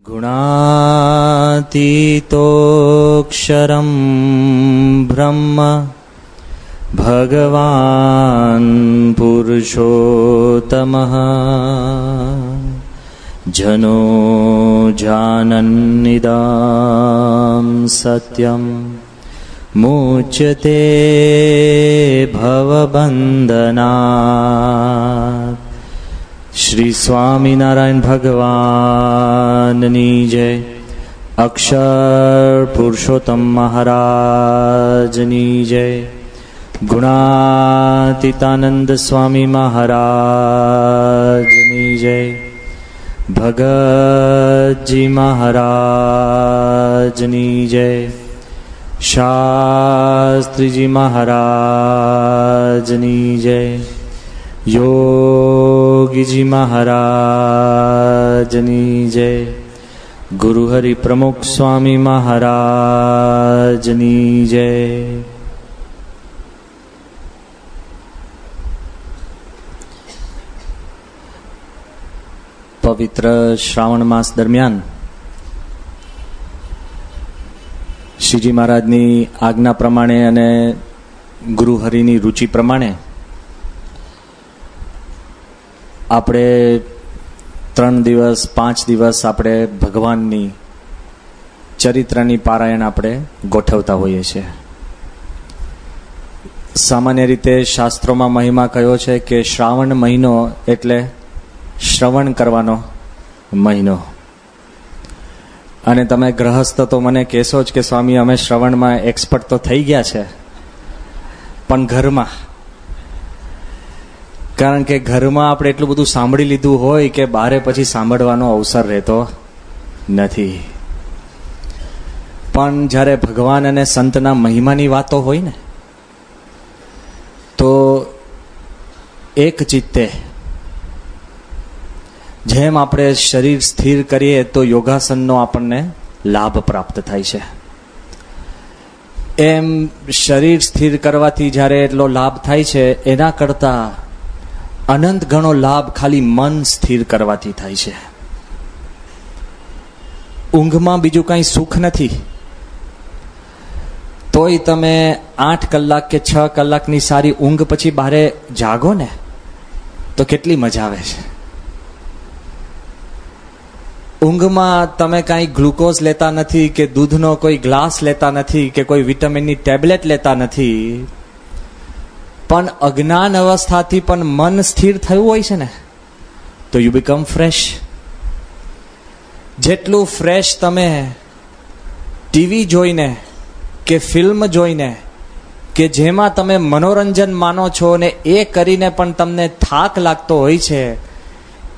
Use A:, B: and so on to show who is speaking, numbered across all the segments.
A: ગુણાતીતોક્ષરં બ્રહ્મ ભગવાન પુરુષોત્તમઃ જનો જાનન્નિદં સત્યં મુચ્યતે ભવબંધનાत्. શ્રી સ્વામિનારાયણ ભગવાનની જય. અક્ષર પુરુષોત્તમ મહારાજની જય. ગુણાતીતાનંદ સ્વામી મહારાજની જય. ભગતજી મહારાજની જય. શાસ્ત્રીજી મહારાજની જય. યોગીજી મહારાજની જય. ગુરુહરિ પ્રમુખ સ્વામી મહારાજની જય. પવિત્ર શ્રાવણ માસ દરમિયાન શ્રીજી મહારાજની આજ્ઞા પ્રમાણે અને ગુરુહરિની રુચિ પ્રમાણે આપણે 3 દિવસ 5 દિવસ આપણે ભગવાનની ચરિત્રની પારાયણ આપણે ગોઠવતા હોઈએ છીએ. સામાન્ય રીતે શાસ્ત્રોમાં મહિમા કયો છે કે શ્રાવણ મહિનો એટલે શ્રવણ કરવાનો મહિનો. અને તમે ગ્રહસ્થ તો મને કહેશો જ કે સ્વામી અમે શ્રવણમાં એક્સપર્ટ તો થઈ ગયા છે, પણ ઘરમાં, કારણ કે ઘરમાં આપણે એટલું બધું સાંભળી લીધું હોય કે બારે પછી સાંભળવાનો અવસર રહેતો નથી. પણ જ્યારે ભગવાન અને સંતના મહિમાની વાતો હોય ને, તો એક ચિત્તે જેમ આપણે શરીર સ્થિર કરીએ તો યોગાસનનો આપણને લાભ પ્રાપ્ત થાય છે, એમ શરીર સ્થિર કરવાથી જ્યારે એટલો લાભ થાય છે એના કરતા અનંત ગણો લાભ ખાલી મન સ્થિર કરવાથી થાય છે. ઊંઘમાં બીજું કાંઈ સુખ નથી, તોય તમે 8 કલાક કે 6 કલાકની સારી ઊંઘ પછી બહારે જાગો ને તો કેટલી મજા આવે છે. ઊંઘમાં તમે કાંઈ ગ્લુકોઝ લેતા નથી કે દૂધનો કોઈ ગ્લાસ લેતા નથી કે કોઈ વિટામિનની ટેબ્લેટ લેતા નથી, પણ અજ્ઞાન અવસ્થાથી પણ મન સ્થિર થયું હોય છે ને તો યુ બીકમ ફ્રેશ. જેટલું ફ્રેશ તમે ટીવી જોઈને કે ફિલ્મ જોઈને કે જેમાં તમે મનોરંજન માનો છો ને એ કરીને પણ તમને થાક લાગતો હોય છે,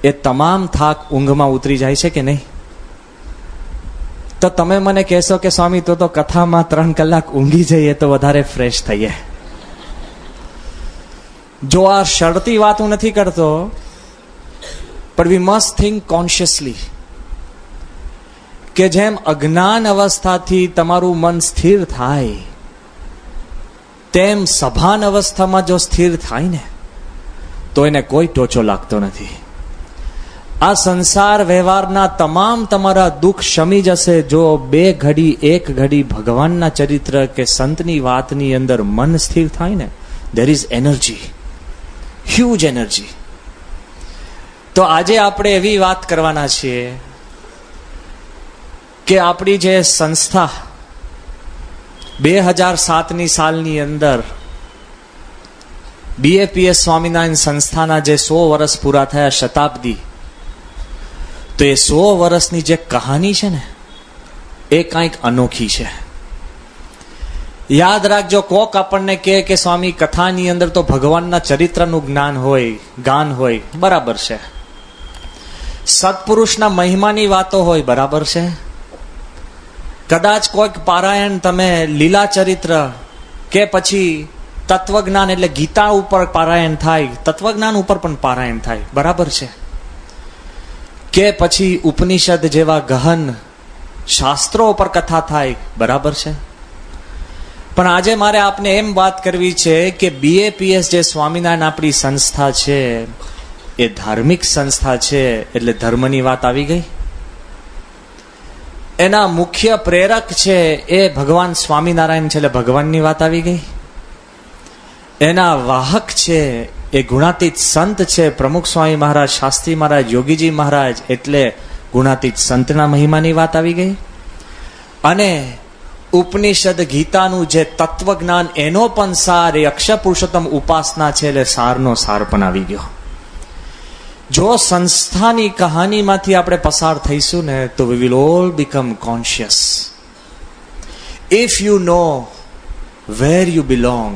A: એ તમામ થાક ઊંઘમાં ઉતરી જાય છે કે નહીં? તો તમે મને કહેશો કે સ્વામી તો કથામાં 3 કલાક ઊંઘી જઈએ તો વધારે ફ્રેશ થઈએ. જો આ શરતી વાત હું નથી કરતો, પણ વી મસ્ટ થિંક કોન્શિયસલી કે જેમ અજ્ઞાન અવસ્થાથી તમારું મન સ્થિર થાય તેમ સભાન અવસ્થામાં જો સ્થિર થાય ને તો એને કોઈ ટોચો લાગતો નથી. આ સંસાર વ્યવહારના તમામ તમારા દુઃખ શમી જશે જો 2 ઘડી 1 ઘડી ભગવાનના ચરિત્ર કે સંતની વાતની અંદર મન સ્થિર થાય ને. There is energy, huge energy. તો આજે આપણે એવી વાત કરવાના છીએ કે આપણી જે સંસ્થા 2007ની સાલની અંદર BAPS સ્વામિનારાયણ સંસ્થાના જે 100 વર્ષ પૂરા થયા, શતાબ્દી, તો એ 100 વર્ષની જે કહાની છે ને એ કાંઈક અનોખી છે. યાદ રાખજો, કોક આપણને કહે કે સ્વામી કથાની અંદર તો ભગવાનના ચરિત્રનું જ્ઞાન હોય, ગાન હોય, બરાબર છે. સત્પુરુષના મહિમાની વાતો હોય, બરાબર છે. કદાચ કોઈક પારાયણ તમે લીલા ચરિત્ર કે પછી તત્વજ્ઞાન એટલે ગીતા ઉપર પારાયણ થાય, તત્વજ્ઞાન ઉપર પણ પારાયણ થાય, બરાબર છે. કે પછી ઉપનિષદ જેવા ગહન શાસ્ત્રો ઉપર કથા થાય, બરાબર છે. પણ આજે મારે આપને એમ વાત કરવી છે કે BAPS જે સ્વામિનારાયણ આપણી સંસ્થા છે એ ધાર્મિક સંસ્થા છે, એટલે ધર્મની વાત આવી ગઈ. એના મુખ્ય પ્રેરક છે એ ભગવાન સ્વામિનારાયણ છે, એટલે ભગવાનની વાત આવી ગઈ. એના વાહક છે એ ગુણાતીત સંત છે, પ્રમુખ સ્વામી મહારાજ, શાસ્ત્રી મહારાજ, યોગીજી મહારાજ, એટલે ગુણાતીત સંતના મહિમાની વાત આવી ગઈ. અને ઉપનિષદ ગીતાનું જે તત્વજ્ઞાન એનો પણ સાર એ અક્ષર પુરુષોત્તમ ઉપાસના છે, એટલે સારનો સાર પણ આવી ગયો. જો સંસ્થાની કહાનીમાંથી આપણે પસાર થઈશું ને તો we will all become conscious. If you know where you belong,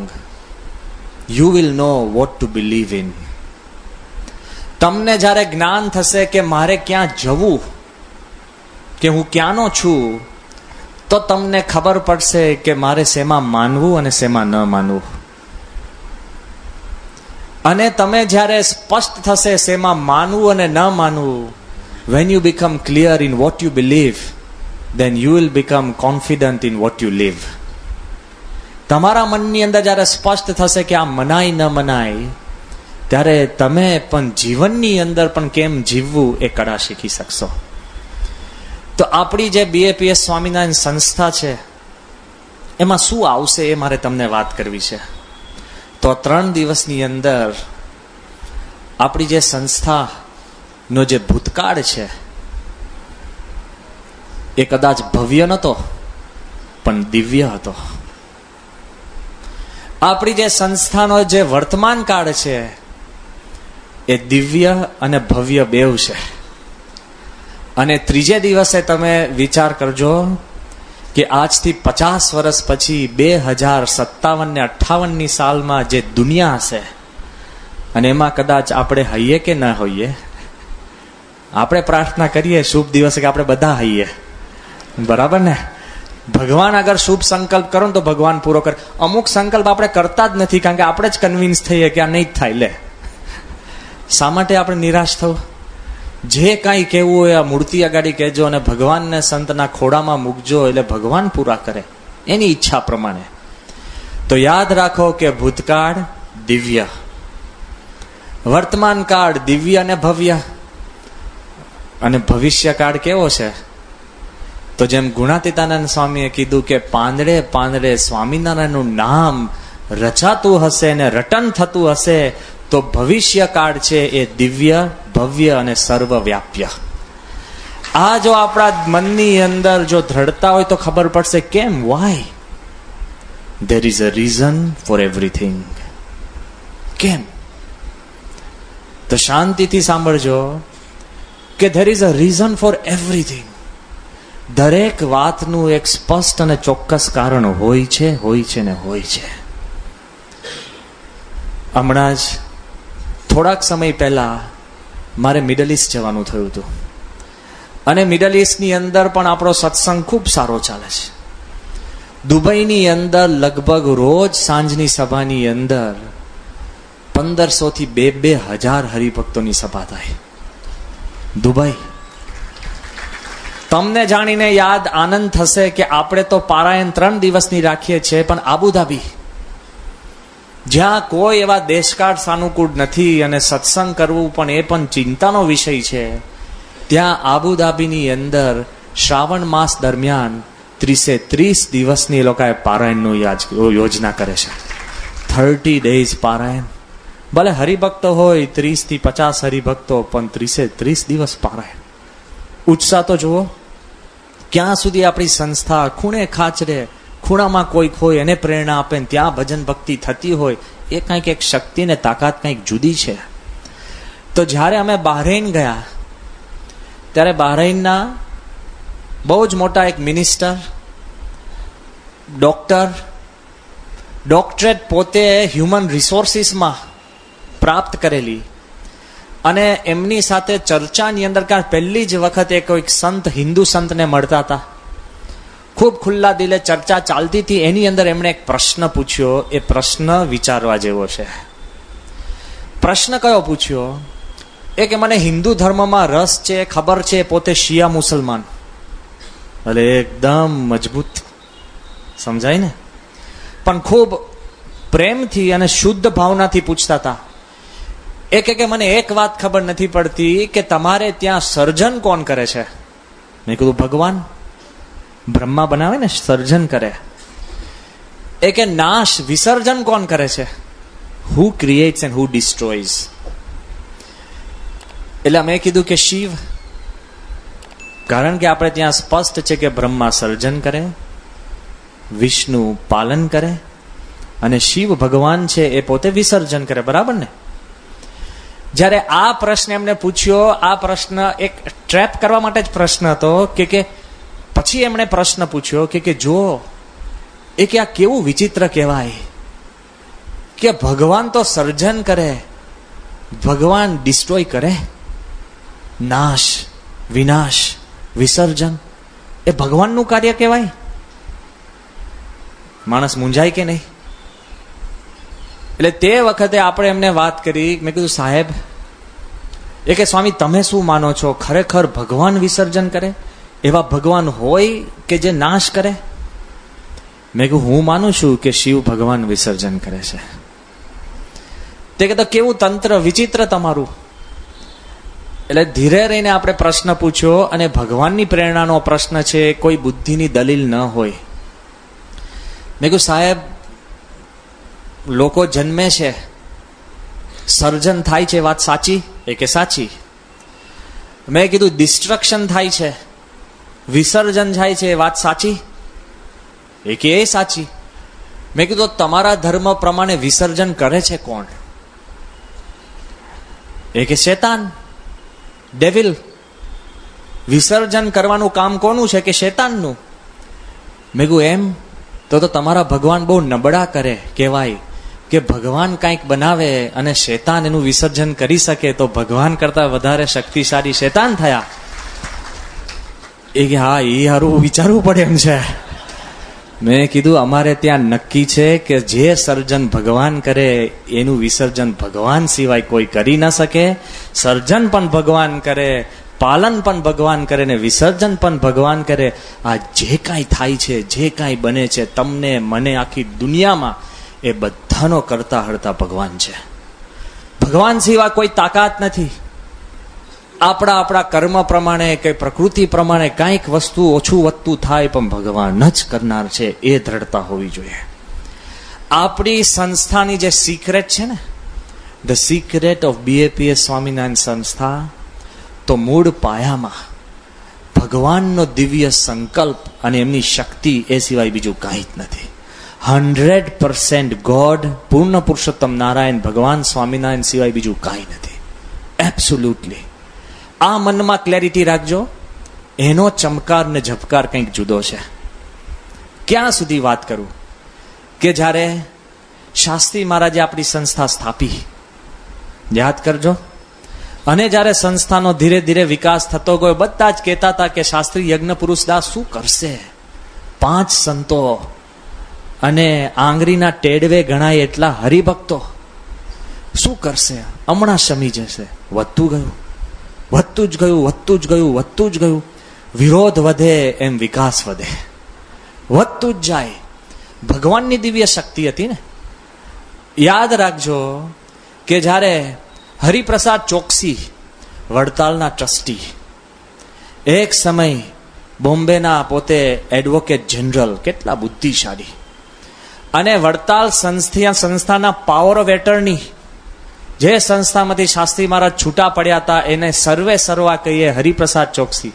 A: you will know what to believe in. તમને જ્યારે જ્ઞાન થશે કે મારે ક્યાં જવું, કે હું ક્યાંનો છું, તો તમને ખબર પડશે કે મારે શેમાં માનવું અને શેમાં ન માનવું. અને તમે જ્યારે સ્પષ્ટ થશે શેમાં માનવું અને ન માનવું, when you become clear in what you believe, then you will become confident in what you live. તમારા મનની અંદર જ્યારે સ્પષ્ટ થશે કે આ મનાય ન મનાય, ત્યારે તમે પણ જીવનની અંદર પણ કેમ જીવવું એ કળા શીખી શકશો. તો આપણી જે BAPS સ્વામિનારાયણ સંસ્થા છે એમાં શું આવશે એ મારે તમને વાત કરવી છે. તો 3 દિવસની અંદર આપણી જે સંસ્થાનો જે ભૂતકાળ છે એ કદાચ ભવ્ય નહોતો પણ દિવ્ય હતો. આપણી જે સંસ્થાનો જે વર્તમાન કાળ છે એ દિવ્ય અને ભવ્ય બેવ છે. અને 3જે દિવસે તમે વિચાર કરજો કે આજથી 50 વર્ષ પછી 2057 ને 58ની સાલમાં જે દુનિયા હશે, અને એમાં કદાચ આપણે હઈએ કે ન હોઈએ, આપણે પ્રાર્થના કરીએ શુભ દિવસે કે આપણે બધા હઈએ, બરાબર ને? ભગવાન અગર શુભ સંકલ્પ કરો ને તો ભગવાન પૂરો કરે. અમુક સંકલ્પ આપણે કરતા જ નથી કારણ કે આપણે જ કન્વિન્સ થઈએ કે આ નહીં જ થાય. લે, શા માટે આપણે નિરાશ થવું? જે કાંઈ કહેવું હોય આ મૂર્તિ અગાડી કહેજો અને ભગવાનને સંતના ખોડામાં મૂકજો, એટલે ભગવાન પૂરા કરે એની ઈચ્છા પ્રમાણે. તો યાદ રાખો કે ભૂતકાળ દિવ્ય, વર્તમાન કાળ દિવ્ય અને ભવ્ય, અને ભવિષ્ય કાળ કેવો છે? તો જેમ ગુણાતીતાનંદ સ્વામીએ કીધું કે પાંદડે પાંદડે સ્વામિનારાયણનું નામ રચાતું હશે અને રટન થતું હશે, તો ભવિષ્ય કાળ છે એ દિવ્ય, ભવ્ય અને સર્વવ્યાપ્ય. આ જો આપણા મનની અંદર જો દ્રઢતા હોય તો ખબર પડશે કેમ, Y there is a reason for everything. કેમ? તો શાંતિથી સાંભળજો કે there is a reason for everything. દરેક વાતનું એક સ્પષ્ટ અને ચોક્કસ કારણ હોય છે, હોય છે ને હોય છે. હમણાં જ થોડાક સમય પહેલા મારે મિડલ ઈસ્ટ જવાનું થયું હતું, અને મિડલ ઈસ્ટની અંદર પણ આપણો સત્સંગ ખૂબ સારો ચાલે છે. દુબઈની અંદર લગભગ રોજ સાંજની સભાની અંદર 1500 થી 2000 હરિભક્તોની સભા થાય. દુબઈ. તમને જાણીને યાદ આનંદ થશે કે આપણે તો પારાયણ 3 દિવસની રાખીએ છીએ, પણ આબુધાબી જ્યાં કોઈ એવા દેશકાળ સાનુકૂળ નથી અને સત્સંગ કરવું પણ એ પણ ચિંતાનો વિષય છે, ત્યાં આબુધાબીની અંદર શ્રાવણ માસ દરમિયાન 30 દિવસની એ લોકોએ પારાયણનું યોજના કરે છે. 30 days પારાયણ. ભલે હરિભક્તો હોય 30 થી 50 હરિભક્તો, પણ 30 દિવસ પારાયણ. ઉત્સાહ તો જુઓ. ક્યાં સુધી આપણી સંસ્થા ખૂણે ખાચરે, ખૂણામાં કોઈક હોય એને પ્રેરણા આપે ને ત્યાં ભજન ભક્તિ થતી હોય, એ કંઈક એક શક્તિ ને તાકાત કંઈક જુદી છે. તો જ્યારે અમે બહરેન ગયા ત્યારે બહરેનના બહુ જ મોટા એક મિનિસ્ટર, ડોક્ટરેટ પોતે હ્યુમન રિસોર્સિસમાં પ્રાપ્ત કરેલી, અને એમની સાથે ચર્ચાની અંદર પહેલી જ વખત એ કોઈક સંત, હિન્દુ સંતને મળતા હતા. ખૂબ ખુલ્લા દિલે ચર્ચા ચાલતી હતી. એની અંદર એમણે એક પ્રશ્ન પૂછ્યો. એ પ્રશ્ન વિચારવા જેવો છે. પ્રશ્ન કયો પૂછ્યો? એ કે મને હિન્દુ ધર્મમાં રસ છે, ખબર છે, પોતે શિયા મુસલમાન. એટલે એકદમ મજબૂત, સમજાય ને? પણ ખૂબ પ્રેમથી અને શુદ્ધ ભાવનાથી પૂછતા હતા. એ કે મને એક વાત ખબર નથી પડતી કે તમારે ત્યાં સર્જન કોણ કરે છે? મેં કીધું ભગવાન. બ્રહ્મા બનાવે ને, સર્જન કરે. એ કે નાશ, વિસર્જન કોણ કરે છે? હુ ક્રિએટ્સ એન્ડ હુ ડિસ્ટ્રોયઝ. એટલે મેં કીધું કે શિવ, કારણ કે આપણે ત્યાં સ્પષ્ટ છે કે બ્રહ્મા સર્જન કરે, વિષ્ણુ પાલન કરે અને શિવ ભગવાન છે એ પોતે વિસર્જન કરે. બરાબર ને? જ્યારે આ પ્રશ્ન એમને પૂછ્યો, આ પ્રશ્ન એક ટ્રેપ કરવા માટે જ પ્રશ્ન હતો કે પછી એમણે પ્રશ્ન પૂછ્યો કે જો એ કે આ કેવું વિચિત્ર કહેવાય કે ભગવાન તો સર્જન કરે, ભગવાન ડિસ્ટ્રોય કરે. નાશ, વિનાશ, વિસર્જન એ ભગવાનનું કાર્ય કહેવાય? માણસ મૂંઝાય કે નહીં? એટલે તે વખતે આપણે એમને વાત કરી. મેં કીધું સાહેબ, એ કે સ્વામી તમે શું માનો છો, ખરેખર ભગવાન વિસર્જન કરે? એવા ભગવાન હોય કે જે નાશ કરે? મેં કહ્યું હું માનું છું કે શિવ ભગવાન વિસર્જન કરે છે. તે કહેતો કેવું તંત્ર વિચિત્ર તમારું. એટલે ધીરે રહીને આપણે પ્રશ્ન પૂછ્યો અને ભગવાનની પ્રેરણાનો પ્રશ્ન છે, કોઈ બુદ્ધિની દલીલ ન હોય. મેં કહ્યું સાહેબ, લોકો જન્મે છે, સર્જન થાય છે, વાત સાચી? એ કે સાચી. મેં કીધું ડિસ્ટ્રક્શન થાય છે, વિસર્જન થાય છે, વાત સાચી? એ કે એ સાચી. મેં કીધું તમારા ધર્મ પ્રમાણે વિસર્જન કરે છે કોણ? એ કે શેતાન, ડેવિલ. વિસર્જન કરવાનું કામ કોનું છે? કે શેતાનનું. મેં કીધું એમ તો તમારા ભગવાન બહુ નબળા કરે કહેવાય કે ભગવાન કંઈક બનાવે અને શેતાન એનું વિસર્જન કરી શકે, તો ભગવાન કરતા વધારે શક્તિશાળી શેતાન થયા. એ કે હા, એ હારું વિચારવું પડે એમ છે. મેં કીધું અમારે ત્યાં નક્કી છે કે જે સર્જન ભગવાન કરે એનું વિસર્જન ભગવાન સિવાય કોઈ કરી ન શકે. સર્જન પણ ભગવાન કરે, પાલન પણ ભગવાન કરે ને વિસર્જન પણ ભગવાન કરે. આ જે કાંઈ થાય છે, જે કાંઈ બને છે, તમને મને આખી દુનિયામાં, એ બધાનો કરતા હળતા ભગવાન છે. ભગવાન સિવાય કોઈ તાકાત નથી. આપણા કર્મ પ્રમાણે કે પ્રકૃતિ પ્રમાણે કાંઈક વસ્તુ ઓછું વધતું થાય પણ ભગવાન જ કરનાર છે, એ દ્રઢતા હોવી જોઈએ. આપણી સંસ્થાની જે સિક્રેટ છે ને, the secret of BAPS Swaminarayan સંસ્થા, તો મૂળ પાયામાં ભગવાનનો દિવ્ય સંકલ્પ અને એમની શક્તિ, એ સિવાય બીજું કાંઈ જ નથી. 100% ગોડ, પૂર્ણ પુરુષોત્તમ નારાયણ ભગવાન સ્વામિનારાયણ સિવાય બીજું કાંઈ નથી. એબ્સોલ્યુટલી. આ મનમાં ક્લેરિટી રાખજો. એનો ચમકાર ને ઝબકાર કંઈક જુદો છે. ક્યાં સુધી વાત કરું કે જ્યારે શાસ્ત્રી મહારાજે આપણી સંસ્થા સ્થાપી, યાદ કરજો. અને જ્યારે સંસ્થાનો ધીરે ધીરે વિકાસ થતો ગયો, બધા જ કહેતા હતા કે શાસ્ત્રી યજ્ઞ પુરુષદાસ શું કરશે? 5 સંતો અને આંગળીના ટેડવે ગણાય એટલા હરિભક્તો શું કરશે? હમણાં શમી જશે. વધતું ગયું, વધતું જ ગયું, વધતું જ ગયું, વધતું જ ગયું. વિરોધ વધે એમ વિકાસ વધે, વધતું જ જાય. ભગવાનની દિવ્ય શક્તિ હતી ને. યાદ રાખજો કે જ્યારે હરિપ્રસાદ ચોકસી, વડતાલના ટ્રસ્ટી, એક સમય બોમ્બેના પોતે એડવોકેટ જનરલ, કેટલા બુદ્ધિશાળી, અને વડતાલ સંસ્થાના પાવર ઓફ એટર્ની, જે સંસ્થામાંથી શાસ્ત્રી મહારાજ છૂટા પડ્યા હતા, એને સર્વે સર્વા કહીએ હરિપ્રસાદ ચોકસી.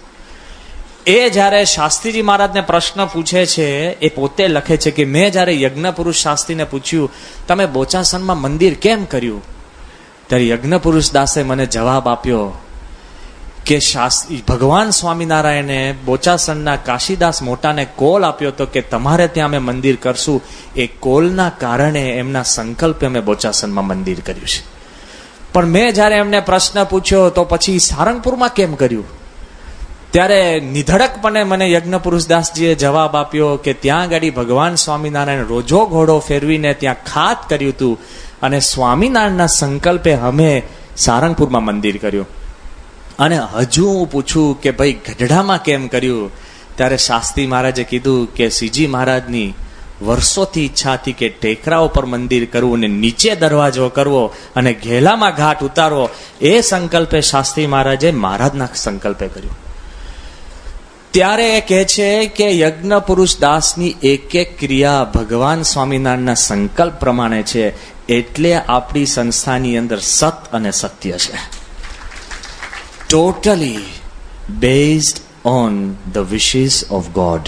A: એ જ્યારે શાસ્ત્રીજી મહારાજને પ્રશ્ન પૂછે છે, એ પોતે લખે છે કે મેં જ્યારે યજ્ઞ પુરુષ શાસ્ત્રીને પૂછ્યું તમે બોચાસનમાં મંદિર કેમ કર્યું, ત્યારે યજ્ઞ પુરુષ દાસે મને જવાબ આપ્યો કે ભગવાન સ્વામિનારાયણે બોચાસનના કાશીદાસ મોટાને કોલ આપ્યો હતો કે તમારે ત્યાં અમે મંદિર કરશું. એ કોલના કારણે એમના સંકલ્પે અમે બોચાસનમાં મંદિર કર્યું છે. પણ મેં જ્યારે એમને પ્રશ્ન પૂછ્યો તો પછી સારંગપુરમાં કેમ કર્યું, ત્યારે નિધડકપણે મને યજ્ઞ પુરુષદાસજીએ જવાબ આપ્યો કે ત્યાં આગળ ભગવાન સ્વામિનારાયણ રોજો ઘોડો ફેરવીને ત્યાં ખાત કર્યું હતું અને સ્વામિનારાયણના સંકલ્પે અમે સારંગપુરમાં મંદિર કર્યું. અને હજુ હું પૂછું કે ભાઈ ગઢડામાં કેમ કર્યું, ત્યારે શાસ્ત્રી મહારાજે કીધું કે શ્રીજી મહારાજની વર્ષોથી ઈચ્છા હતી કે ટેકરા ઉપર મંદિર કરવું અને નીચે દરવાજો કરવો અને ઘેલામાં ઘાટ ઉતારવો. એ સંકલ્પે શાસ્ત્રી મહારાજે મહારાજના સંકલ્પે કર્યું. ત્યારે એ કહે છે કે યજ્ઞ પુરુષ દાસની એક એક ક્રિયા ભગવાન સ્વામિનારાયણના સંકલ્પ પ્રમાણે છે, એટલે આપણી સંસ્થાની અંદર સત અને સત્ય છે. Totally based on the wishes of god.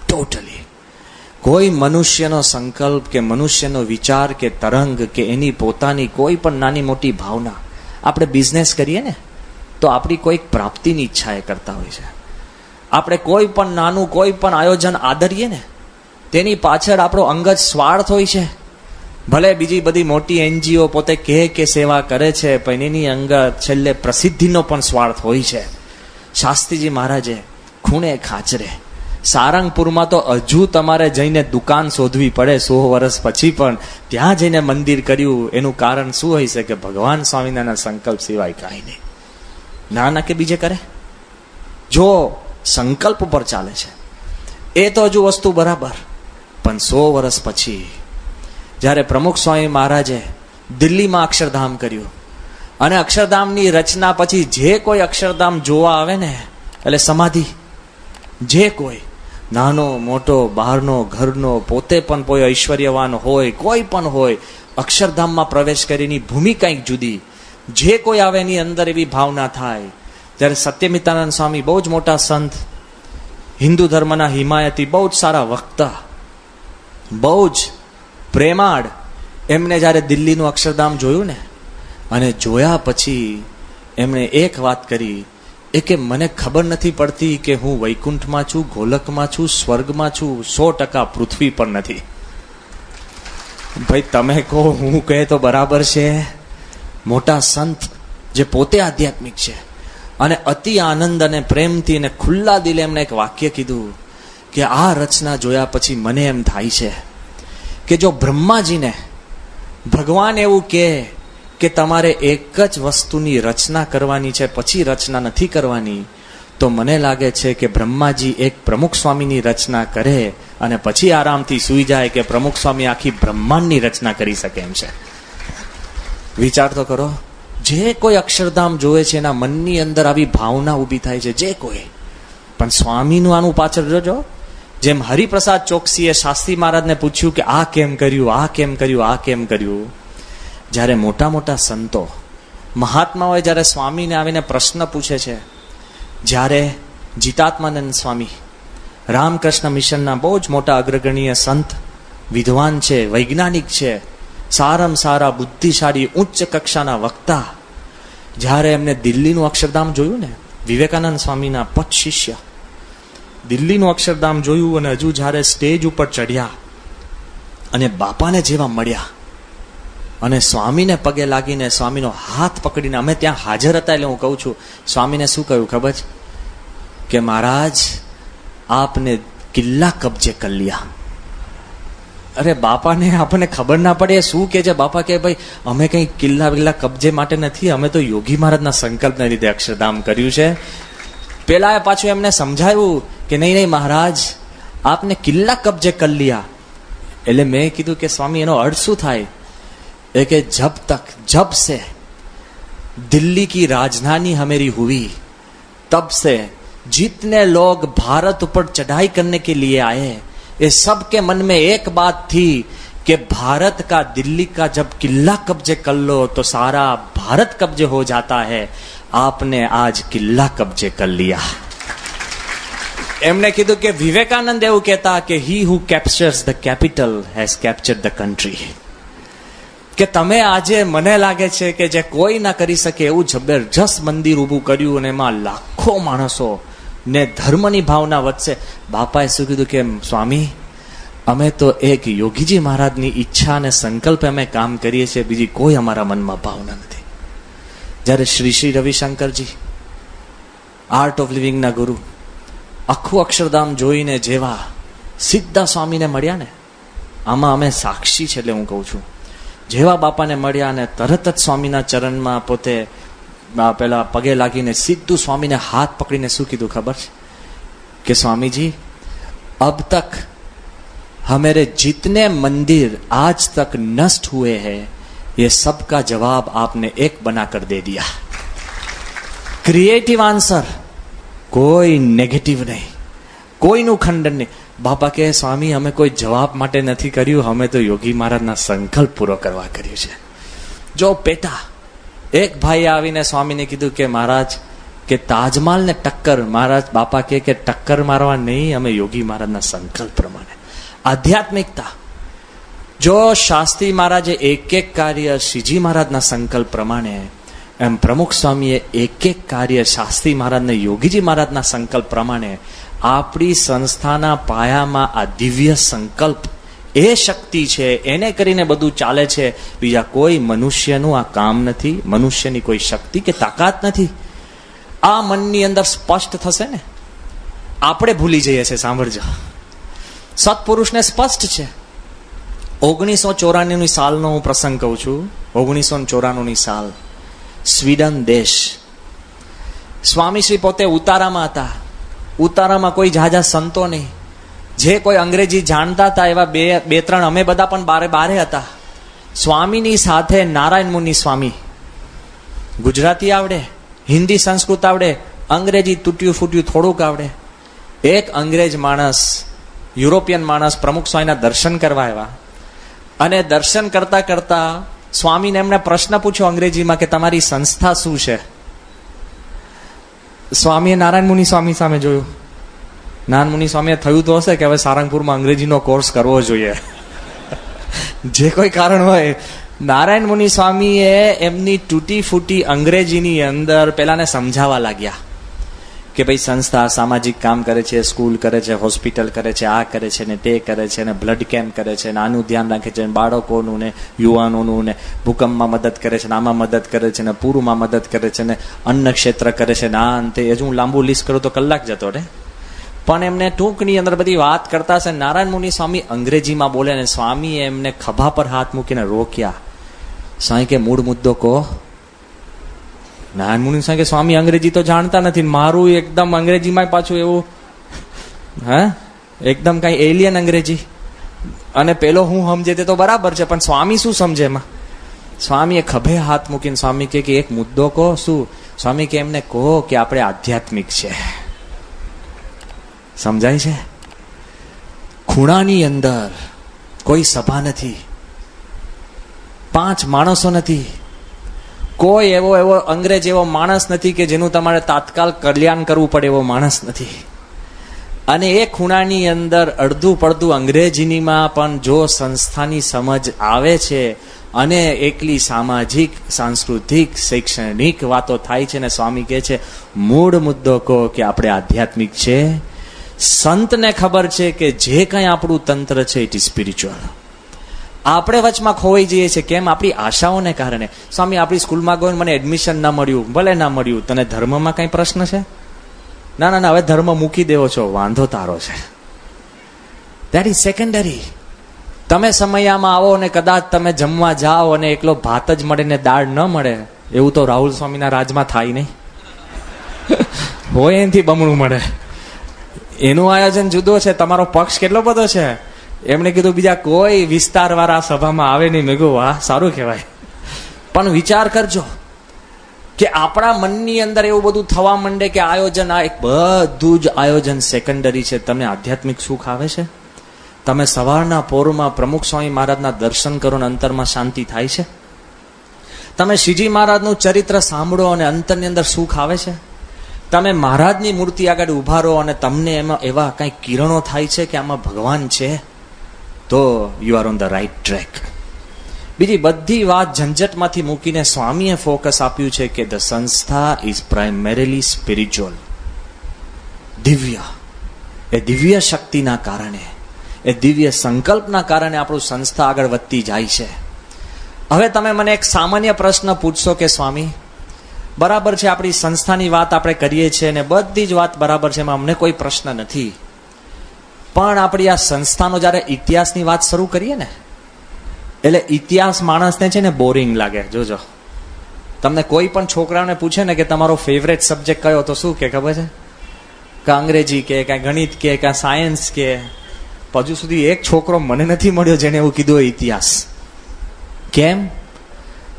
A: Totally કોઈ મનુષ્યનો સંકલ્પ કે મનુષ્યનો વિચાર કે તરંગ કે એની પોતાની કોઈ પણ નાની મોટી ભાવના. આપણે બિઝનેસ કરીએ ને તો આપણી કોઈક પ્રાપ્તિની ઈચ્છા એ કરતા હોય છે. આપણે કોઈ પણ નાનું કોઈ પણ આયોજન આદરીએ ને તેની પાછળ આપણો અંગત સ્વાર્થ હોય છે. ભલે બીજી બધી મોટી એનજીઓ પોતે કહે કે સેવા કરે છે, પણ એની અંગત છેલ્લે પ્રસિદ્ધિનો પણ સ્વાર્થ હોય છે. શાસ્ત્રીજી મહારાજે ખૂણે ખાચરે સારંગપુરમાં તો હજુ તમારે જઈને દુકાન શોધવી પડે 100 વર્ષ પછી, પણ ત્યાં જઈને મંદિર કર્યું. એનું કારણ શું હોય છે કે ભગવાન સ્વામિનારાયણના સંકલ્પ સિવાય કાંઈ નહીં. ના કે બીજે કરે, જો સંકલ્પ પર ચાલે છે એ તો હજુ વસ્તુ બરાબર. પણ 100 વર્ષ પછી જ્યારે પ્રમુખ સ્વામી મહારાજે દિલ્હીમાં અક્ષરધામ કર્યું અને અક્ષરધામની રચના પછી જે કોઈ અક્ષરધામ જોવા આવે ને એટલે સમાધિ, જે કોઈ નાનો મોટો બહારનો ઘરનો પોતે પણ કોઈ ઐશ્વર્યવાન હોય કોઈ પણ હોય, અક્ષરધામમાં પ્રવેશ કરીની ભૂમિ કંઈક જુદી. જે કોઈ આવે એની અંદર એવી ભાવના થાય. ત્યારે સત્યમિતાનંદ સ્વામી બહુ જ મોટા સંત, હિન્દુ ધર્મના હિમાયતી, બહુ જ સારા વક્તા, બહુ જ પ્રેમાળ, એમને જ્યારે દિલ્હીનું અક્ષરધામ જોયું ને અને જોયા પછી એમણે એક વાત કરી, એ કે મને ખબર નથી પડતી કે હું વૈકુંઠમાં છું, ગોલકમાં છું, સ્વર્ગમાં છું, 100% પૃથ્વી પર નથી. ભાઈ તમે કહો, હું કહે તો બરાબર છે. મોટા સંત જે પોતે આધ્યાત્મિક છે અને અતિ આનંદ અને પ્રેમથી અને ખુલ્લા દિલે એમણે એક વાક્ય કીધું કે આ રચના જોયા પછી મને એમ થાય છે કે જો બ્રહ્માજીને ભગવાન એવું કહે કે તમારે એક જ વસ્તુની રચના કરવાની છે, પછી રચના નથી કરવાની, તો મને લાગે છે કે બ્રહ્માજી એક પ્રમુખ સ્વામીની રચના કરે અને પછી આરામથી સૂઈ જાય કે પ્રમુખ સ્વામી આખી બ્રહ્માંડની રચના કરી શકે એમ છે. વિચાર તો કરો, જે કોઈ અક્ષરધામ જોવે છે એના મનની અંદર આવી ભાવના ઊભી થાય છે, જે કોઈ. પણ સ્વામીનું આનું પાછળ જોજો, જેમ હરિપ્રસાદ ચોકસીએ શાસ્ત્રી મહારાજને પૂછ્યું કે આ કેમ કર્યું, આ કેમ કર્યું, આ કેમ કર્યું. જ્યારે મોટા મોટા સંતો મહાત્માઓએ જ્યારે સ્વામીને આવીને પ્રશ્ન પૂછે છે, જ્યારે જીતાત્માનંદ સ્વામી રામકૃષ્ણ મિશનના બહુ જ મોટા અગ્રગણ્ય સંત, વિદ્વાન છે, વૈજ્ઞાનિક છે, સારામાં સારા બુદ્ધિશાળી ઉચ્ચ કક્ષાના વક્તા, જ્યારે એમને દિલ્હીનું અક્ષરધામ જોયું ને, વિવેકાનંદ સ્વામીના પચ શિષ્ય દિલ્હીનું અક્ષરધામ જોયું અને હજુ જ્યારે સ્ટેજ ઉપર ચડ્યા અને બાપાને જેવા મળ્યા અને સ્વામીને પગે લાગીને સ્વામીનો હાથ પકડીને, અમે ત્યાં હાજર હતા એટલે હું કહું છું, સ્વામીને શું કહ્યું ખબર છે કે મહારાજ આપને કિલ્લા કબજે કર લિયા. અરે બાપાને આપણને ખબર ના પડે શું કે છે. બાપા કે ભાઈ અમે કઈ કિલ્લા બિલ્લા કબજે માટે નથી, અમે તો યોગી મહારાજના સંકલ્પને લીધે અક્ષરધામ કર્યું છે. પેલા પાછું એમને સમજાવ્યું કે નહીં નહીં મહારાજ આપને કિલ્લા કબજે કર લિયા. એટલે મેં કીધું કે સ્વામી એનો અર્થ શું થાય? એ કે जब से दिल्ली की राजधानी हमारी हुई तब से जितने लोग भारत ऊपर चढ़ाई करने के लिए आए, ये सब के मन में एक बात थी कि भारत का दिल्ली का जब किला कब्जे कर लो तो सारा भारत कब्जे हो जाता है. आपने आज किला कब्जे कर लिया. એમણે કીધું કે વિવેકાનંદ એવું કહેતા કે he who captures the capital has captured the country. કે તમે આજે મને લાગે છે કે જે કોઈ ના કરી શકે એવું જબરજસ્ત મંદિર ઊભું કર્યું અને એમાં લાખો માણસો ને ધર્મની ભાવના વધશે. બાપાએ શું કીધું કે સ્વામી અમે તો એક યોગીજી મહારાજની ઈચ્છા અને સંકલ્પે અમે કામ કરીએ છીએ, બીજી કોઈ અમારા મનમાં ભાવના નથી. જ્યારે શ્રી રવિશંકરજી આર્ટ ઓફ લિવિંગના ગુરુ આખું અક્ષરધામ જોઈને જેવા સીધા સ્વામીને મળ્યા ને, આમાં અમે સાક્ષી છે એટલે હું કહું છું, જેવા બાપાને મળ્યા ને તરત જ સ્વામીના ચરણમાં પોતે પેલા પગે લાગીને સીધું સ્વામીને હાથ પકડીને શું કીધું ખબર છે કે સ્વામીજી अब तक हमारे जितने मंदिर आज तक नष्ट हुए हैं ये सब का जवाब आपने एक बनाकर दे दिया. Creative answer. કોઈ નેગેટિવ નહીં, કોઈનું ખંડન નહીં. બાપા કહે સ્વામી અમે કોઈ જવાબ માટે નથી કર્યું, અમે તો યોગી મહારાજના સંકલ્પ પૂરો કરવા કર્યું છે. જો પેટા એક ભાઈ આવીને સ્વામીને કીધું કે મહારાજ કે તાજમહાલ ને ટક્કર, મહારાજ બાપા કે ટક્કર મારવા નહીં, અમે યોગી મહારાજના સંકલ્પ પ્રમાણે. આધ્યાત્મિકતા, જો શાસ્ત્રી મહારાજે એક એક કાર્ય શ્રીજી મહારાજના સંકલ્પ પ્રમાણે, એમ પ્રમુખ સ્વામીએ એક એક કાર્ય શાસ્ત્રી મહારાજને યોગીજી મહારાજના સંકલ્પ પ્રમાણે આપણી સંસ્થાના પાયામાં આ દિવ્ય સંકલ્પ એ શક્તિ છે, એને કરીને બધું ચાલે છે. બીજા કોઈ મનુષ્યનું આ કામ નથી, મનુષ્યની કોઈ શક્તિ કે તાકાત નથી. આ મનની અંદર સ્પષ્ટ થશે ને, આપણે ભૂલી જઈએ છીએ. સાંભળજો, સત્પુરુષને સ્પષ્ટ છે. 1994 સાલનો હું પ્રસંગ કહું છું. 1994 સાલ, સ્વીડન દેશ. સ્વામીશ્રી પોતે ઉતારામાં હતા. ઉતારામાં કોઈ ઝાઝા સંતો નહીં, જે કોઈ અંગ્રેજી જાણતા હતા એવા બે ત્રણ અમે બધા પણ બારે હતા. સ્વામીની સાથે નારાયણ મુનિ સ્વામી, ગુજરાતી આવડે, હિન્દી સંસ્કૃત આવડે, અંગ્રેજી તૂટ્યું ફૂટ્યું થોડુંક આવડે. એક અંગ્રેજ માણસ, યુરોપિયન માણસ પ્રમુખ સ્વામીના દર્શન કરવા આવ્યા, અને દર્શન કરતા કરતા સ્વામીને એમને પ્રશ્ન પૂછ્યો અંગ્રેજીમાં કે તમારી સંસ્થા શું છે? સ્વામીએ નારાયણ મુનિ સ્વામી સામે જોયું. નારાયણ મુનિ સ્વામીએ થયું તો હશે કે હવે સારંગપુરમાં અંગ્રેજીનો કોર્સ કરવો જોઈએ, જે કોઈ કારણ હોય. નારાયણ મુનિ સ્વામીએ એમની તૂટી ફૂટી અંગ્રેજીની અંદર પેલાને સમજાવવા લાગ્યા કે ભાઈ સંસ્થા સામાજિક કામ કરે છે, સ્કૂલ કરે છે, હોસ્પિટલ કરે છે, આ કરે છે ને તે કરે છે ને બ્લડ કેમ્પ કરે છે ને આનું ધ્યાન રાખે છે, બાળકોનું ને યુવાનોનું ને ભૂકંપમાં મદદ કરે છે ને આમાં મદદ કરે છે ને પૂરમાં મદદ કરે છે ને અન્ન ક્ષેત્ર કરે છે ને આ અંતે. હજુ હું લાંબુ લિસ્ટ કરું તો કલાક જતો રે, પણ એમને ટૂંકની અંદર બધી વાત કરતા છે. નારાયણ મુનિ સ્વામી અંગ્રેજીમાં બોલે ને સ્વામીએ એમને ખભા પર હાથ મૂકીને રોક્યા. સ્વામી કે મૂળ મુદ્દો કહો. નારાયણ મુનિ સ્વામી કે સ્વામી અંગ્રેજી તો જાણતા નથી, મારું એકદમ અંગ્રેજીમાં પાછું એવું એકદમ કઈ એલિયન અંગ્રેજી, અને પેલો હું સમજે તે તો બરાબર છે, પણ સ્વામી શું સમજે એમાં? સ્વામીએ ખભે હાથ મૂકીને સ્વામી કે એક મુદ્દો કહો. શું? સ્વામી કે એમને કહો કે આપણે આધ્યાત્મિક છે. સમજાય છે? ખૂણાની અંદર કોઈ સભા નથી, 5 માણસો નથી, કોઈ એવો અંગ્રેજ એવો માણસ નથી કે જેનું તમારે તાત્કાલ કલ્યાણ કરવું પડે એવો માણસ નથી. અને એ ખૂણાની અંદર અડધું પડધું અંગ્રેજીનીમાં પણ જો સંસ્થાની સમજ આવે છે અને એકલી સામાજિક, સાંસ્કૃતિક, શૈક્ષણિક વાતો થાય છે ને સ્વામી કહે છે મૂળ મુદ્દો કહો કે આપણે આધ્યાત્મિક છે. સંતને ખબર છે કે જે કંઈ આપણું તંત્ર છે ઇટ ઇઝ સ્પિરિચ્યુઅલ. આપણે વચમાં ખોવાઈ જઈએ છીએ. કેમ? આપણી આશાઓને કારણે. સ્વામી આપણી સ્કૂલમાં ગયો મને એડમિશન ના મળ્યું, ભલે ના મળ્યું, તને ધર્મમાં કઈ પ્રશ્ન છે? ના ના ના, હવે ધર્મ મૂકી દેવો છો, વાંધો તારો છે. That is secondary. તમે સમયમાં આવો અને કદાચ તમે જમવા જાઓ અને એકલો ભાત જ મળે ને દાળ ન મળે, એવું તો રાહુલ સ્વામીના રાજમાં થાય નહીં. હોય એનાથી બમણું મળે. એનું આયોજન જુદો છે, તમારો પક્ષ કેટલો બધો છે. એમણે કીધું બીજા કોઈ વિસ્તાર વાળા સભામાં આવે નહીં. મેં કહ્યું વાહ, સારું કહેવાય. પણ વિચાર કરજો કે આપણા મનની અંદર એવું બધું થવા માંડે કે આયોજન, આ એક બધું જ આયોજન સેકન્ડરી છે. તમને આધ્યાત્મિક સુખ આવે છે? તમે સવારના પોરમાં પ્રમુખ સ્વામી મહારાજના દર્શન કરો અને અંતરમાં શાંતિ થાય છે? તમે શ્રીજી મહારાજનું ચરિત્ર સાંભળો અને અંતરની અંદર સુખ આવે છે? તમે મહારાજની મૂર્તિ આગળ ઉભા રહો અને તમને એમાં એવા કઈ કિરણો થાય છે કે આમાં ભગવાન છે, તો you are on the right track. બીજી બધી વાત ઝંઝટમાંથી મૂકીને સ્વામીએ ફોકસ આપ્યું છે કે ધ સંસ્થા ઇઝ પ્રાઇમરીલી સ્પિરિચ્યુઅલ. દિવ્ય, એ દિવ્ય શક્તિના કારણે, એ દિવ્ય સંકલ્પના કારણે આપણું સંસ્થા આગળ વધતી જાય છે. હવે તમે મને એક સામાન્ય પ્રશ્ન પૂછશો કે સ્વામી બરાબર છે, આપણી સંસ્થાની વાત આપણે કરીએ છીએ અને બધી જ વાત બરાબર છે, એમાં અમને કોઈ પ્રશ્ન નથી, પણ આપણી આ સંસ્થાનો જ્યારે ઇતિહાસની વાત શરૂ કરીએ ને, એટલે ઇતિહાસ માણસને છે ને બોરિંગ લાગે. જોજો, તમને કોઈ પણ છોકરાઓને પૂછે ને કે તમારો ફેવરેટ સબ્જેક્ટ કયો, તો શું કે ખબર છે? કે અંગ્રેજી કે કાંઈ ગણિત કે કાંઈ સાયન્સ કે. હજુ સુધી એક છોકરો મને નથી મળ્યો જેને એવું કીધું હોય ઇતિહાસ. કેમ?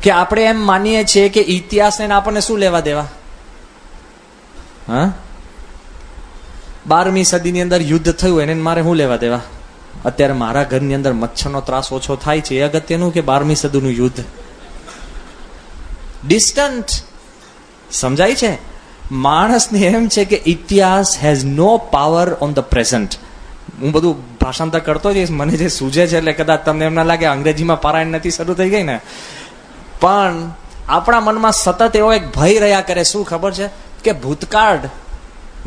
A: કે આપણે એમ માનીએ છીએ કે ઇતિહાસને આપણને શું લેવા દેવા? હા, 12મી સદીની અંદર યુદ્ધ થયું એને મારે શું લેવા દેવા? અત્યારે મારા ઘરની અંદર મચ્છરનો ત્રાસ ઓછો થાય છે એ અગત્યનું કે 12મી સદીનું યુદ્ધ? ડિસ્ટન્ટ. સમજાય છે? માણસને એમ છે કે ઇતિહાસ has no power on the present. હું બધું ભાષાંતર કરતો જઈશ, મને જે સૂજે છે એટલે કદાચ તમને એમ ના લાગે અંગ્રેજીમાં પારાયણ નથી શરૂ થઈ ગઈ ને, પણ આપણા મનમાં સતત એવો એક ભય રહ્યા કરે. શું ખબર છે? કે ભૂતકાળ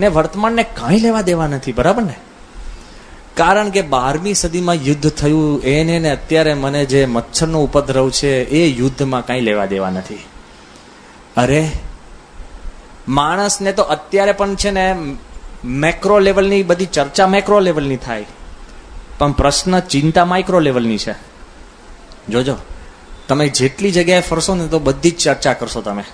A: ને વર્તમાનને કાંઈ લેવા દેવા નથી. બરાબર ને? કારણ કે 12મી સદીમાં યુદ્ધ થયું એને ને અત્યારે મને જે મચ્છરનો ઉપદ્રવ છે એ યુદ્ધમાં કાંઈ લેવા દેવા નથી. અરે માણસને તો અત્યારે પણ છે ને મેક્રો લેવલની બધી ચર્ચા મેક્રો લેવલની થાય, પણ પ્રશ્ન ચિંતા માઇક્રો લેવલની છે. જોજો, તમે જેટલી જગ્યાએ ફરશો ને તો બધી જ ચર્ચા કરશો તમે.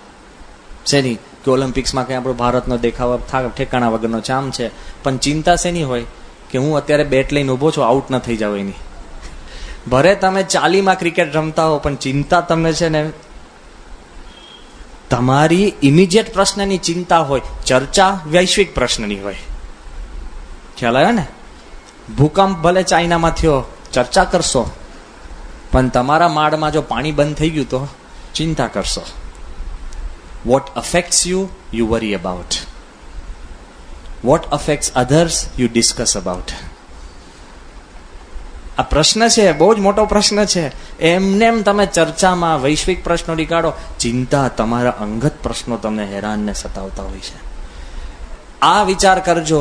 A: શેની? કે ઓલિમ્પિક્સમાં કંઈ આપણો ભારતનો દેખાવ ઠેકાણા વગરનો ચામ છે, પણ ચિંતા શેની હોય? કે હું અત્યારે બેટ લઈને ઊભો છું, આઉટ ન થઈ જાવ એની. ભરે તમે 40માં ક્રિકેટ રમતા હો, પણ ચિંતા તમને છે ને તમારી ઇમિડિયેટ પ્રશ્નની ચિંતા હોય. ચર્ચા વૈશ્વિક પ્રશ્નની હોય. ખ્યાલ આવ્યો ને? ભૂકંપ ભલે ચાઇનામાં થયો, ચર્ચા કરશો, પણ તમારા માળમાં જો પાણી બંધ થઈ ગયું તો ચિંતા કરશો. What affects you, you worry about. What affects others, you discuss about. આ પ્રશ્ન છે, બહુ જ મોટો પ્રશ્ન છે. એમને એમ તમે ચર્ચામાં વૈશ્વિક પ્રશ્નો નીકાળો, ચિંતા તમારા અંગત પ્રશ્નો તમને હેરાન ને સતાવતા હોય છે. આ વિચાર કરજો.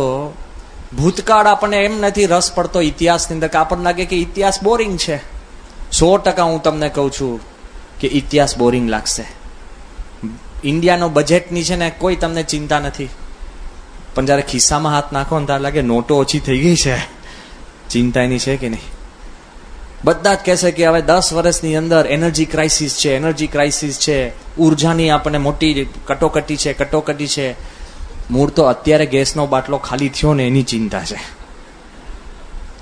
A: ભૂતકાળ આપણને એમ નથી રસ પડતો ઇતિહાસની અંદર, કે આપણને લાગે કે ઇતિહાસ બોરિંગ છે. 100% હું તમને કહું છું કે ઇતિહાસ બોરિંગ લાગશે. ઇન્ડિયાનો બજેટની છે ને કોઈ તમને ચિંતા નથી, પણ જયારે ખિસ્સામાં હાથ નાખો ને ત્યારે લાગે નોટો ઓછી થઈ ગઈ છે. ચિંતા એની છે કે નહીં? બધા જ કહેશે કે હવે 10 વર્ષની અંદર એનર્જી ક્રાઇસિસ છે, એનર્જી ક્રાઇસિસ છે, ઉર્જાની આપણને મોટી કટોકટી છે. મૂળ તો અત્યારે ગેસનો બાટલો ખાલી થયો ને એની ચિંતા છે.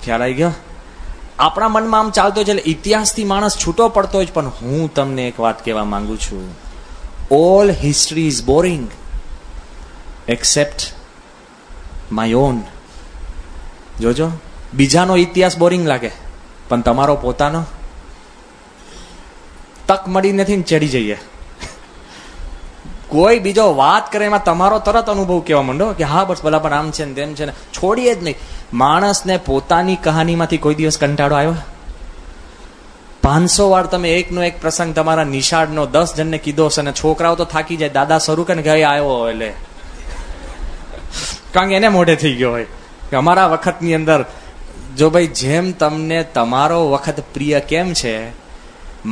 A: ખ્યાલ આવી ગયો? આપણા મનમાં આમ ચાલતો છે. એટલે ઇતિહાસથી માણસ છૂટો પડતો જ. પણ હું તમને એક વાત કહેવા માંગુ છું. All history is boring accept my own. જોજો, બીજાનો ઇતિહાસ બોરિંગ લાગે, પણ તમારો પોતાનો તક મળી નથી ને ચડી જઈએ. કોઈ બીજો વાત કરે એમાં તમારો તરત અનુભવ કહેવા માંડો કે હા બસ બરાબર આમ છે ને તેમ છે ને. છોડીએ જ નહીં. માણસને પોતાની કહાનીમાંથી કોઈ દિવસ કંટાળો આવ્યો? 500 વાર તમે એકનો એક પ્રસંગ તમારા નિશાળનો 10 જણને કીધો હશે ને છોકરાઓ તો થાકી જાય. દાદા શરૂ કરે ને કે આવ્યો એટલે, કારણ કે એને મોઢે થઈ ગયો હોય કે અમારા વખતની અંદર. જો ભાઈ જેમ તમને તમારો વખત પ્રિય કેમ છે,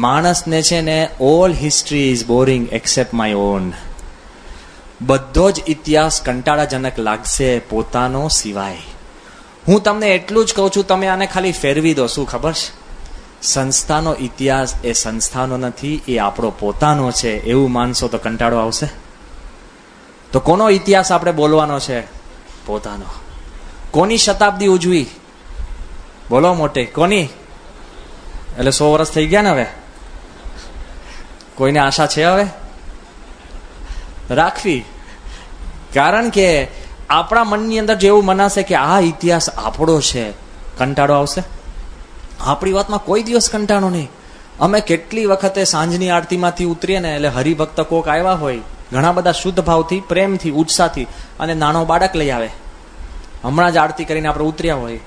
A: માણસને છે ને all history is boring accept my own. બધો જ ઇતિહાસ કંટાળાજનક લાગશે પોતાનો સિવાય. હું તમને એટલું જ કહું છું, તમે આને ખાલી ફેરવી દો. શું ખબર છે? સંસ્થાનો ઇતિહાસ એ સંસ્થાનો નથી, એ આપણો પોતાનો છે. એવું માનશો તો કંટાળો આવશે. તો કોનો ઇતિહાસ આપણે બોલવાનો છે? પોતાનો. કોની શતાબ્દી ઉજવી? બોલો મોટે. કોની? એટલે 100 વર્ષ થઈ ગયા ને હવે. કોઈને આશા છે હવે રાખવી? કારણ કે આપણા મનની અંદર જેવું મનાશે કે આ ઇતિહાસ આપણો છે, કંટાળો આવશે? આપણી વાતમાં કોઈ દિવસ કંટાળો નહીં. અમે કેટલી વખતે સાંજની આરતીમાંથી ઉતરીએ ને એટલે હરિભક્ત કોક આવ્યા હોય, ઘણા બધા શુદ્ધ ભાવથી, પ્રેમથી, ઉત્સાહથી, અને નાનો બાળક લઈ આવે. હમણાં જ આરતી કરીને આપણે ઉતર્યા હોય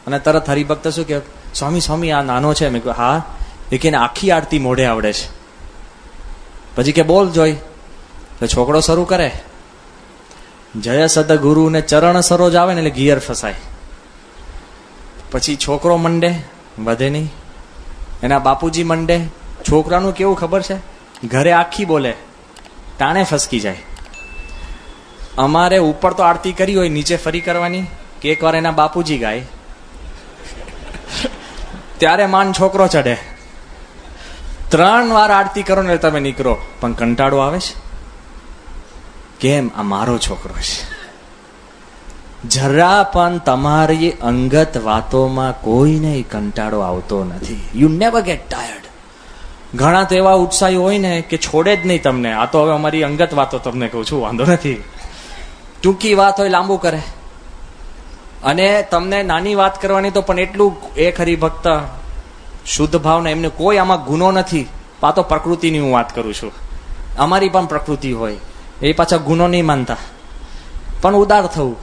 A: અને તરત હરિભક્ત શું કે, સ્વામી સ્વામી આ નાનો છે. મેં કહ્યું હા. એ કે આખી આરતી મોઢે આવડે છે. પછી કે બોલ જોઈ. તો છોકરો શરૂ કરે, જય સદગુરુ ને ચરણ સરોજ આવે ને એટલે ગિયર ફસાય. પછી છોકરો મંડે, વધે નહીં. એના બાપુજી મંડે. છોકરાનું કેવું ખબર છે? ઘરે આખી બોલે, ટાણે ફસકી જાય. અમારે ઉપર તો આરતી કરી હોય, નીચે ફરી કરવાની. કે એકવાર એના બાપુજી ગાય ત્યારે માન છોકરો ચડે. 3 વાર આરતી કરો ને તમે નીકળો, પણ કંટાળો આવે છે. કેમ? આ મારો છોકરો છે. જરા પણ તમારી અંગત વાતોમાં કોઈને કંટાળો આવતો નથી. You never get tired. ઘણા તો એવા ઉત્સાહી હોય ને કે છોડે જ નહીં તમને. આ તો હવે અમારી અંગત વાતો તમને કહું છું, વાંધો નથી. ટૂંકી વાત હોય લાંબુ કરે. અને તમને નાની વાત કરવાની તો પણ એટલું એક હરિભક્ત શુદ્ધ ભાવના, એમને કોઈ આમાં ગુનો નથી. આ તો પ્રકૃતિની હું વાત કરું છું. અમારી પણ પ્રકૃતિ હોય, એ પાછા ગુનો નહીં માનતા, પણ ઉદાર થવું.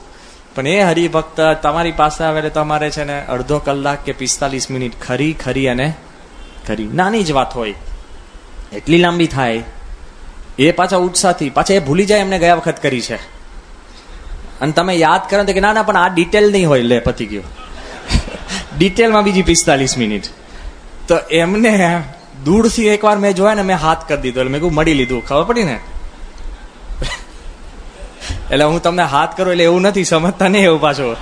A: પણ એ હરિભક્ત તમારી પાસે આવે તમારે છે ને અડધો કલાક કે 45 મિનિટ ખરી અને ખરી, નાની જ વાત હોય એટલી લાંબી થાય. એ પાછા ઉત્સાહથી, પાછા એ ભૂલી જાય એમને ગયા વખત કરી છે, અને તમે યાદ કરો કે ના પણ આ ડિટેલ નહીં હોય, લે પતી ગયો. ડિટેલમાં બીજી 45 મિનિટ. તો એમને દૂરથી એકવાર મેં જોયા ને, મેં હાથ કરી દીધો, એટલે મેં કહ્યું મળી લીધું, ખબર પડી ને. એટલે હું તમને હાથ કરું એટલે એવું નથી, સમજતા નહીં એવું પાછું.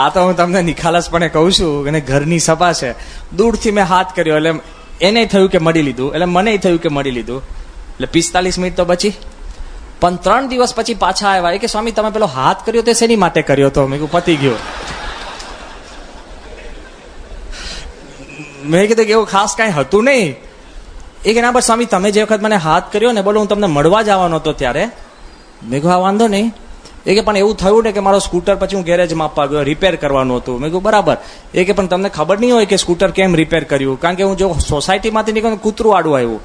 A: આ તો હું તમને નિખાલસપણે કહું છું, અને ઘરની સભા છે. દૂરથી મેં હાથ કર્યો એટલે એને થયું કે મળી લીધું, એટલે મને થયું કે મળી લીધું. એટલે 45 મિનિટ તો બચી. પણ 3 દિવસ પછી પાછા આવ્યા કે સ્વામી તમે પેલો હાથ કર્યો તે શેની માટે કર્યો હતો? મેં કહ્યું પતી ગયો. મેં કીધું કે એવું ખાસ કાંઈ હતું નહીં. એ કે ના બસ સ્વામી તમે જે વખત મને હાથ કર્યો ને, બોલો હું તમને મળવા જવાનો હતો ત્યારે. મેં કહ્યું હા વાંધો નહીં. એ કે પણ એવું થયું ને કે મારો સ્કૂટર પછી હું ગેરેજમાં આપવા ગયો, રિપેર કરવાનું હતું. મેં કહ્યું બરાબર. એ કે પણ તમને ખબર નહીં હોય કે સ્કૂટર કેમ રિપેર કર્યું? કારણ કે હું જો સોસાયટીમાંથી નીકળ્યું કૂતરું આડું આવ્યું.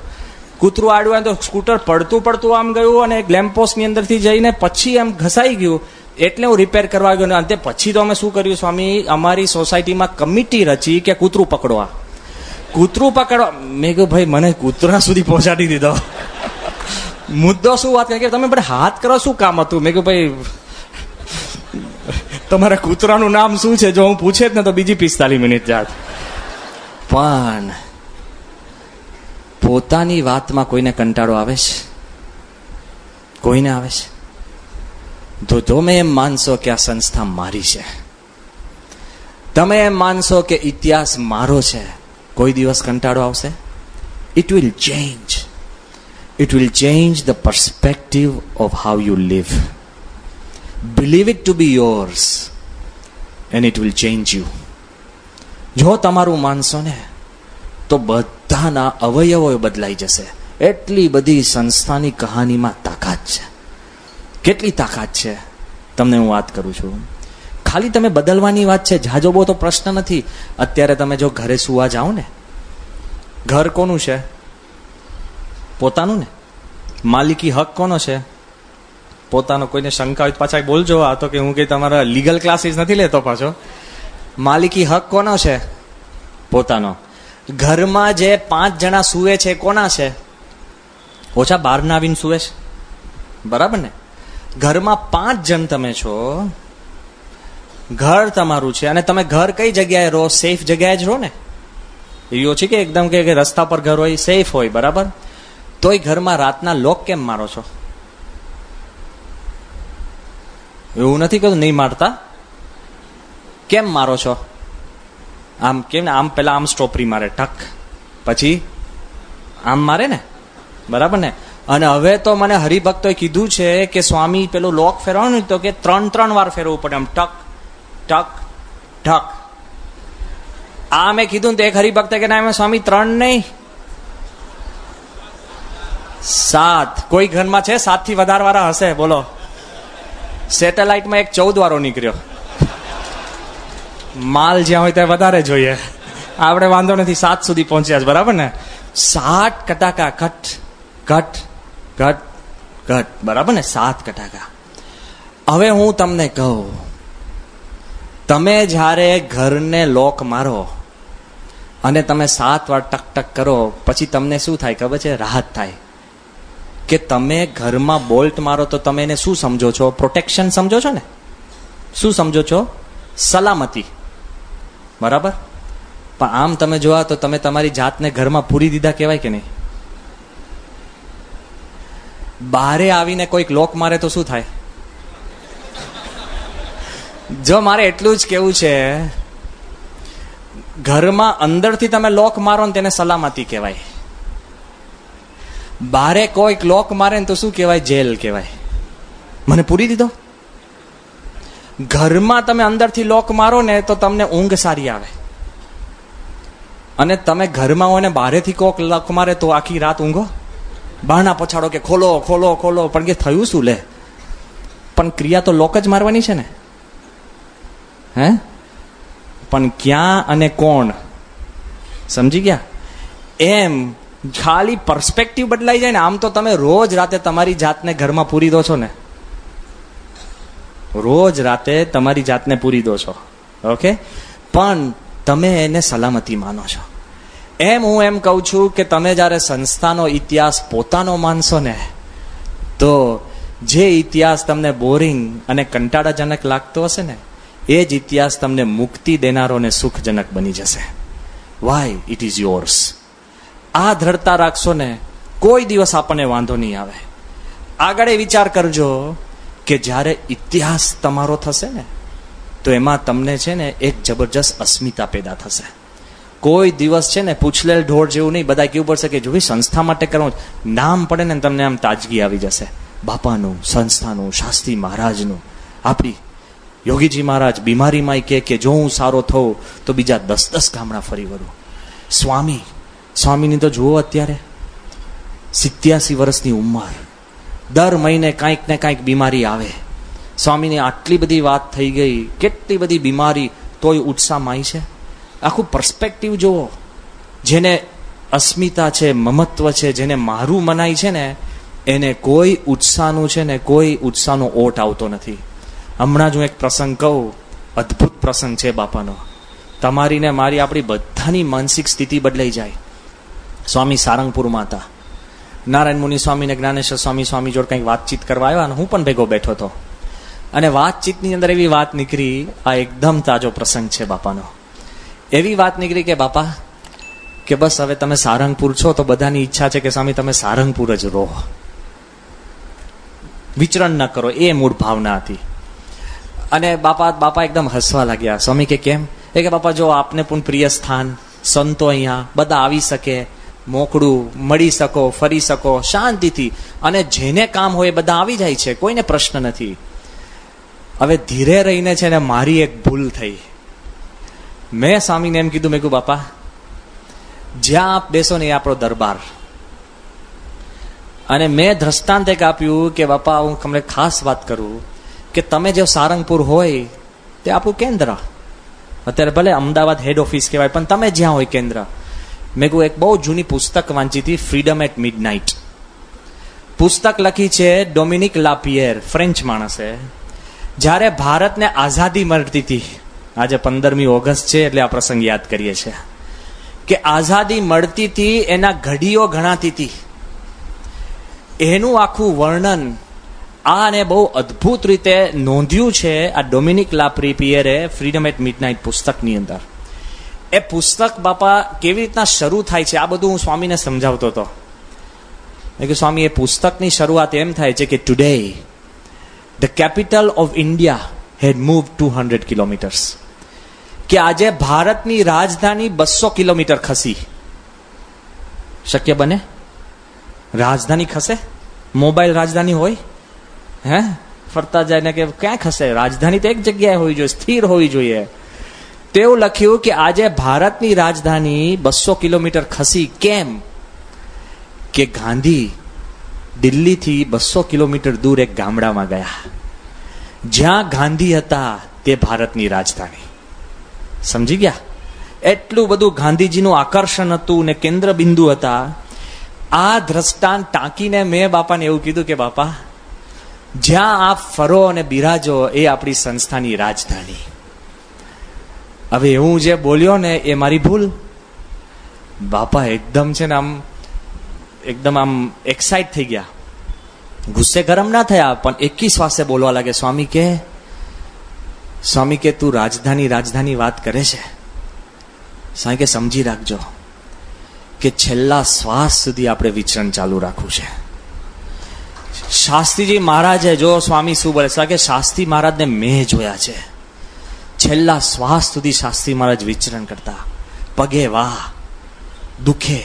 A: કૂતરું આડું આવ્યું તો સ્કૂટર પડતું આમ ગયું અને લેમ્પપોસ્ટની અંદરથી જઈને પછી એમ ઘસાઈ ગયું, એટલે હું રિપેર કરવા ગયો. અને પછી તો અમે શું કર્યું સ્વામી, અમારી સોસાયટીમાં કમિટી રચી કે કૂતરું પકડવા. કૂતરું પકડવા. મેં કહ્યું ભાઈ મને કૂતરા સુધી પહોંચાડી દીધો. મુદ્દો શું વાત કરે કે તમે બધા હાથ કરો શું કામ હતું? મેં કહ્યું ભાઈ તમારા કૂતરાનું નામ શું છે? જો હું પૂછે જ ને તો બીજી 45 મિનિટ જાત. પણ પોતાની વાતમાં કોઈને કંટાળો આવે છે? કોઈને આવે છે? તો તમે એમ માનશો કે આ સંસ્થા મારી છે, તમે એમ માનશો કે ઇતિહાસ મારો છે, કોઈ દિવસ કંટાળો આવશે? It will change. It will change the perspective of how you live. Believe it to be yours and it will change you. જો તમારું માનશો ને તો બધાના અવયવો બદલાઈ જશે. એટલી બધી સંસ્થાની કહાનીમાં તાકાત છે. કેટલી તાકાત છે તમને હું વાત કરું છું. ખાલી તમે બદલવાની વાત છે, જાજો બહુ તો પ્રશ્ન નથી. અત્યારે તમે જો ઘરે સુવા જાઓ ને, ઘર કોનું છે? પોતાનું ને. માલિકી હક કોનો છે? પોતાનો. કોઈને શંકા હોય પાછા બોલજો. આ તો કે હું કઈ તમારા લીગલ ક્લાસીસ નથી લેતો પાછો. માલિકી હક કોનો છે? પોતાનો. ઘરમાં જે 5 જણા સુવે છે કોના છે? ઓછા બહારના આવીને સુવે છે, બરાબર ને? ઘરમાં 5 જણ તમે છો, ઘર તમારું છે, અને તમે ઘર કઈ જગ્યાએ રહો? સેફ જગ્યાએ જ રહો ને. એવી ઓછી કે એકદમ કે રસ્તા પર ઘર હોય, સેફ હોય, બરાબર? તોય ઘરમાં રાતના લોક કેમ મારો છો? એવું નથી કહ્યું નહીં મારતા. કેમ મારો છો? આમ કેમ ને? આમ પેલા આમ સ્ટોપરી મારે ઠક, પછી આમ મારે ને, બરાબર ને? અને હવે તો મને હરિભક્તોએ કીધું છે કે સ્વામી પેલું લોક ફેરવાનું તો કે 3 વાર ફેરવવું પડે, આમ ટક ટક ઠક. આ મેં કીધું તો એક હરિભક્ત કે ના સ્વામી 3 નહીં 7. કોઈ ઘરમાં છે 7 થી વધારે વાળા હશે? બોલો. સેટેલાઇટમાં એક 14 વાળો નીકળ્યો. માલ જ્યાં હોય ત્યાં વધારે જોઈએ. આપણે વાંધો નથી, 7 સુધી પહોંચ્યા છે, બરાબર ને? 7 કટાકા ઘટ ઘટ ઘટ ઘટ, બરાબર ને? 7 કટાકા. હવે હું તમને કહું, તમે જ્યારે ઘરને લોક મારો અને તમે 7 વાર ટક ટક કરો, પછી તમને શું થાય ખબર છે? રાહત થાય. કે તમે ઘરમાં બોલ્ટ મારો તો તમે એને શું સમજો છો? પ્રોટેક્શન સમજો છો ને? શું સમજો છો? સલામતી, બરાબર? પણ આમ તમે જોવા તો તમે તમારી જાતને ઘરમાં પૂરી દીધા કહેવાય કે નહીં? બહારે આવીને કોઈક લોક મારે તો શું થાય? જો મારે એટલું જ કેવું છે, ઘરમાં અંદરથી તમે લોક મારો ને તેને સલામતી કહેવાય. બારે કોઈક લોક મારે ને તો શું કહેવાય? જેલ કહેવાય. મને પૂરી દીધો. ઘરમાં તમે અંદરથી લોક મારો ને તો તમને ઊંઘ સારી આવે, અને તમે ઘરમાં હોય ને બારેથી કોક લોક મારે તો આખી રાત ઊંઘો. બહાના પછાડો કે ખોલો ખોલો ખોલો, પણ કે થયું શું લે? પણ ક્રિયા તો લોક જ મારવાની છે ને. હે? પણ ક્યાં અને કોણ, સમજી ગયા? એમ ખાલી પર્સપેક્ટિવ બદલાઈ જાય ને. આમ તો તમે રોજ રાતે તમારી જાતને ઘરમાં પૂરી દો છો ને, રોજ રાતે તમારી જાતને પૂરી દો છો, ઓકે? પણ તમે એને સલામતી માનો છો. એમ હું એમ કહું છું કે તમે જ્યારે સંસ્થાનો ઇતિહાસ પોતાનો માનશો ને, તો જે ઇતિહાસ તમને બોરિંગ અને કંટાળાજનક લાગતો હશે ને, એ જ ઇતિહાસ તમને મુક્તિ દેનારો અને સુખજનક બની જશે. Y it is yours. આ દ્રઢતા રાખશો ને, કોઈ દિવસ આપણને વાંધો નહીં આવે. આગળ એ વિચાર કરજો કે જ્યારે ઇતિહાસ તમારો થશે ને, તો એમાં તમને છે ને એક જબરજસ્ત અસ્મિતા પેદા થશે. કોઈ દિવસ છે ને પૂછલેલ ઢોળ જેવું નહીં. બધા કેવું પડશે કે જો ભાઈ સંસ્થા માટે કરવું, નામ પડે ને તમને આમ તાજગી આવી જશે. બાપાનું, સંસ્થાનું, શાસ્ત્રી મહારાજનું. આપણી યોગીજી મહારાજ બીમારીમાં કે જો હું સારો થઉં તો બીજા 10 ગામડા ફરી વળું. સ્વામીની તો જુઓ, અત્યારે 87 વર્ષની ઉંમર, દર મહિને કાંઈક ને કાંઈક બીમારી આવે. સ્વામીની આટલી બધી વાત થઈ ગઈ, કેટલી બધી બીમારી, તોય ઉત્સાહમાં છે. આખું પર્સપેક્ટિવ જુઓ. જેને અસ્મિતા છે, મમત્વ છે, જેને મારું મનાય છે ને, એને કોઈ ઉત્સાહનું છે ને કોઈ ઉત્સાહનો ઓટ આવતો નથી. હમણાં જ હું એક પ્રસંગ કહું, અદ્ભુત પ્રસંગ છે બાપાનો. તમારી ને મારી, આપણી બધાની માનસિક સ્થિતિ બદલાઈ જાય. સ્વામી સારંગપુરમાં હતા. નારાયણ મુનિ સ્વામી ને જ્ઞાનેશ્વર સ્વામી જોડે કંઈક વાતચીત કરવા આવ્યા અને હું પણ ભેગો બેઠો હતો. અને વાતચીતની અંદર એવી વાત નીકળી, આ એકદમ તાજો પ્રસંગ છે બાપાનો. એવી વાત નીકળી કે બાપા કે બસ હવે તમે સારંગપુર છો તો બધાની ઈચ્છા છે કે સ્વામી તમે સારંગપુર જ રહો, વિચરણ ન કરો. એ મૂળ ભાવના હતી. અને બાપા એકદમ હસવા લાગ્યા. સ્વામી કે કેમ? એ કે બાપા જો આપને પણ પ્રિય સ્થાન, સંતો અહીંયા બધા આવી શકે, મોકળું મળી શકો, ફરી શકો શાંતિથી, અને જેને કામ હોય બધા આવી જાય છે, કોઈને પ્રશ્ન નથી. હવે ધીરે રહીને છે ને મારી એક ભૂલ થઈ. મેં સ્વામીને એમ કીધું, મેં કીધું બાપા જ્યાં આપ બેસો ને એ આપણો દરબાર. અને મેં દ્રષ્ટાંત એક આપ્યું કે બાપા હું તમને ખાસ વાત કરું કે તમે જે સારંગપુર હોય તે આપણું કેન્દ્ર. અત્યારે ભલે અમદાવાદ હેડ ઓફિસ કહેવાય, પણ તમે જ્યાં હોય કેન્દ્ર. મેં કહ્યું એક બહુ જૂની પુસ્તક વાંચી હતી, ફ્રીડમ એટ મિડનાઇટ. પુસ્તક લખી છે ડોમિનિક લાપિયર, ફ્રેન્ચ માણસે. જ્યારે ભારતને આઝાદી મળતી હતી, આજે 15મી ઓગસ્ટ છે એટલે આ પ્રસંગ યાદ કરીએ છીએ, કે આઝાદી મળતી હતી એના ઘડીઓ ગણાતી હતી. એનું આખું વર્ણન આને બહુ અદ્ભુત રીતે નોંધ્યું છે આ ડોમિનિક લાપિયરે ફ્રીડમ એટ મિડનાઇટ પુસ્તકની અંદર. એ પુસ્તક બાપા કેવી રીતના શરૂ થાય છે, આ બધું હું સ્વામીને સમજાવતો હતો. કે સ્વામી એ પુસ્તકની શરૂઆત એમ થાય છે કે today the capital of India had move 200 kilometres. કે આજે ભારતની રાજધાની 200 કિલોમીટર ખસી. શક્ય બને? રાજધાની ખસે? મોબાઈલ રાજધાની હોય? હે ફરતા જાય ને કે ક્યાં ખસે? રાજધાની તો એક જગ્યાએ હોવી જોઈએ, સ્થિર હોવી જોઈએ. તેવું લખ્યું કે આજે ભારતની રાજધાની 200 કિલોમીટર ખસી. કેમ? કે ગાંધી દિલ્હીથી 200 કિલોમીટર દૂર એક ગામડામાં ગયા. જ્યાં ગાંધી હતા તે ભારતની રાજધાની. સમજી ગયા? એટલું બધું ગાંધીજીનું આકર્ષણ હતું ને કેન્દ્ર બિંદુ હતા. આ દ્રષ્ટાંત ટાંકીને મેં બાપાને એવું કીધું કે બાપા જ્યાં આપ ફરો અને બિરાજો એ આપણી સંસ્થાની રાજધાની. હવે હું જે બોલ્યો ને એ મારી ભૂલ. બાપા એકદમ છે ને એકદમ એક્સાઇટ થઈ ગયા, ગુસ્સે ગરમ ના થયા, પણ એકી શ્વાસે બોલવા લાગે, સ્વામી કે તું રાજધાની વાત કરે છે. સ્વામી કે સમજી રાખજો કે છેલ્લા શ્વાસ સુધી આપણે વિચરણ ચાલુ રાખવું છે. શાસ્ત્રીજી મહારાજે, જો સ્વામી શું બોલે કે શાસ્ત્રી મહારાજને મેં જોયા છે, છેલ્લા શ્વાસ સુધી શાસ્ત્રી મહારાજ વિચરણ કરતા. પગે વાહ, દુખે,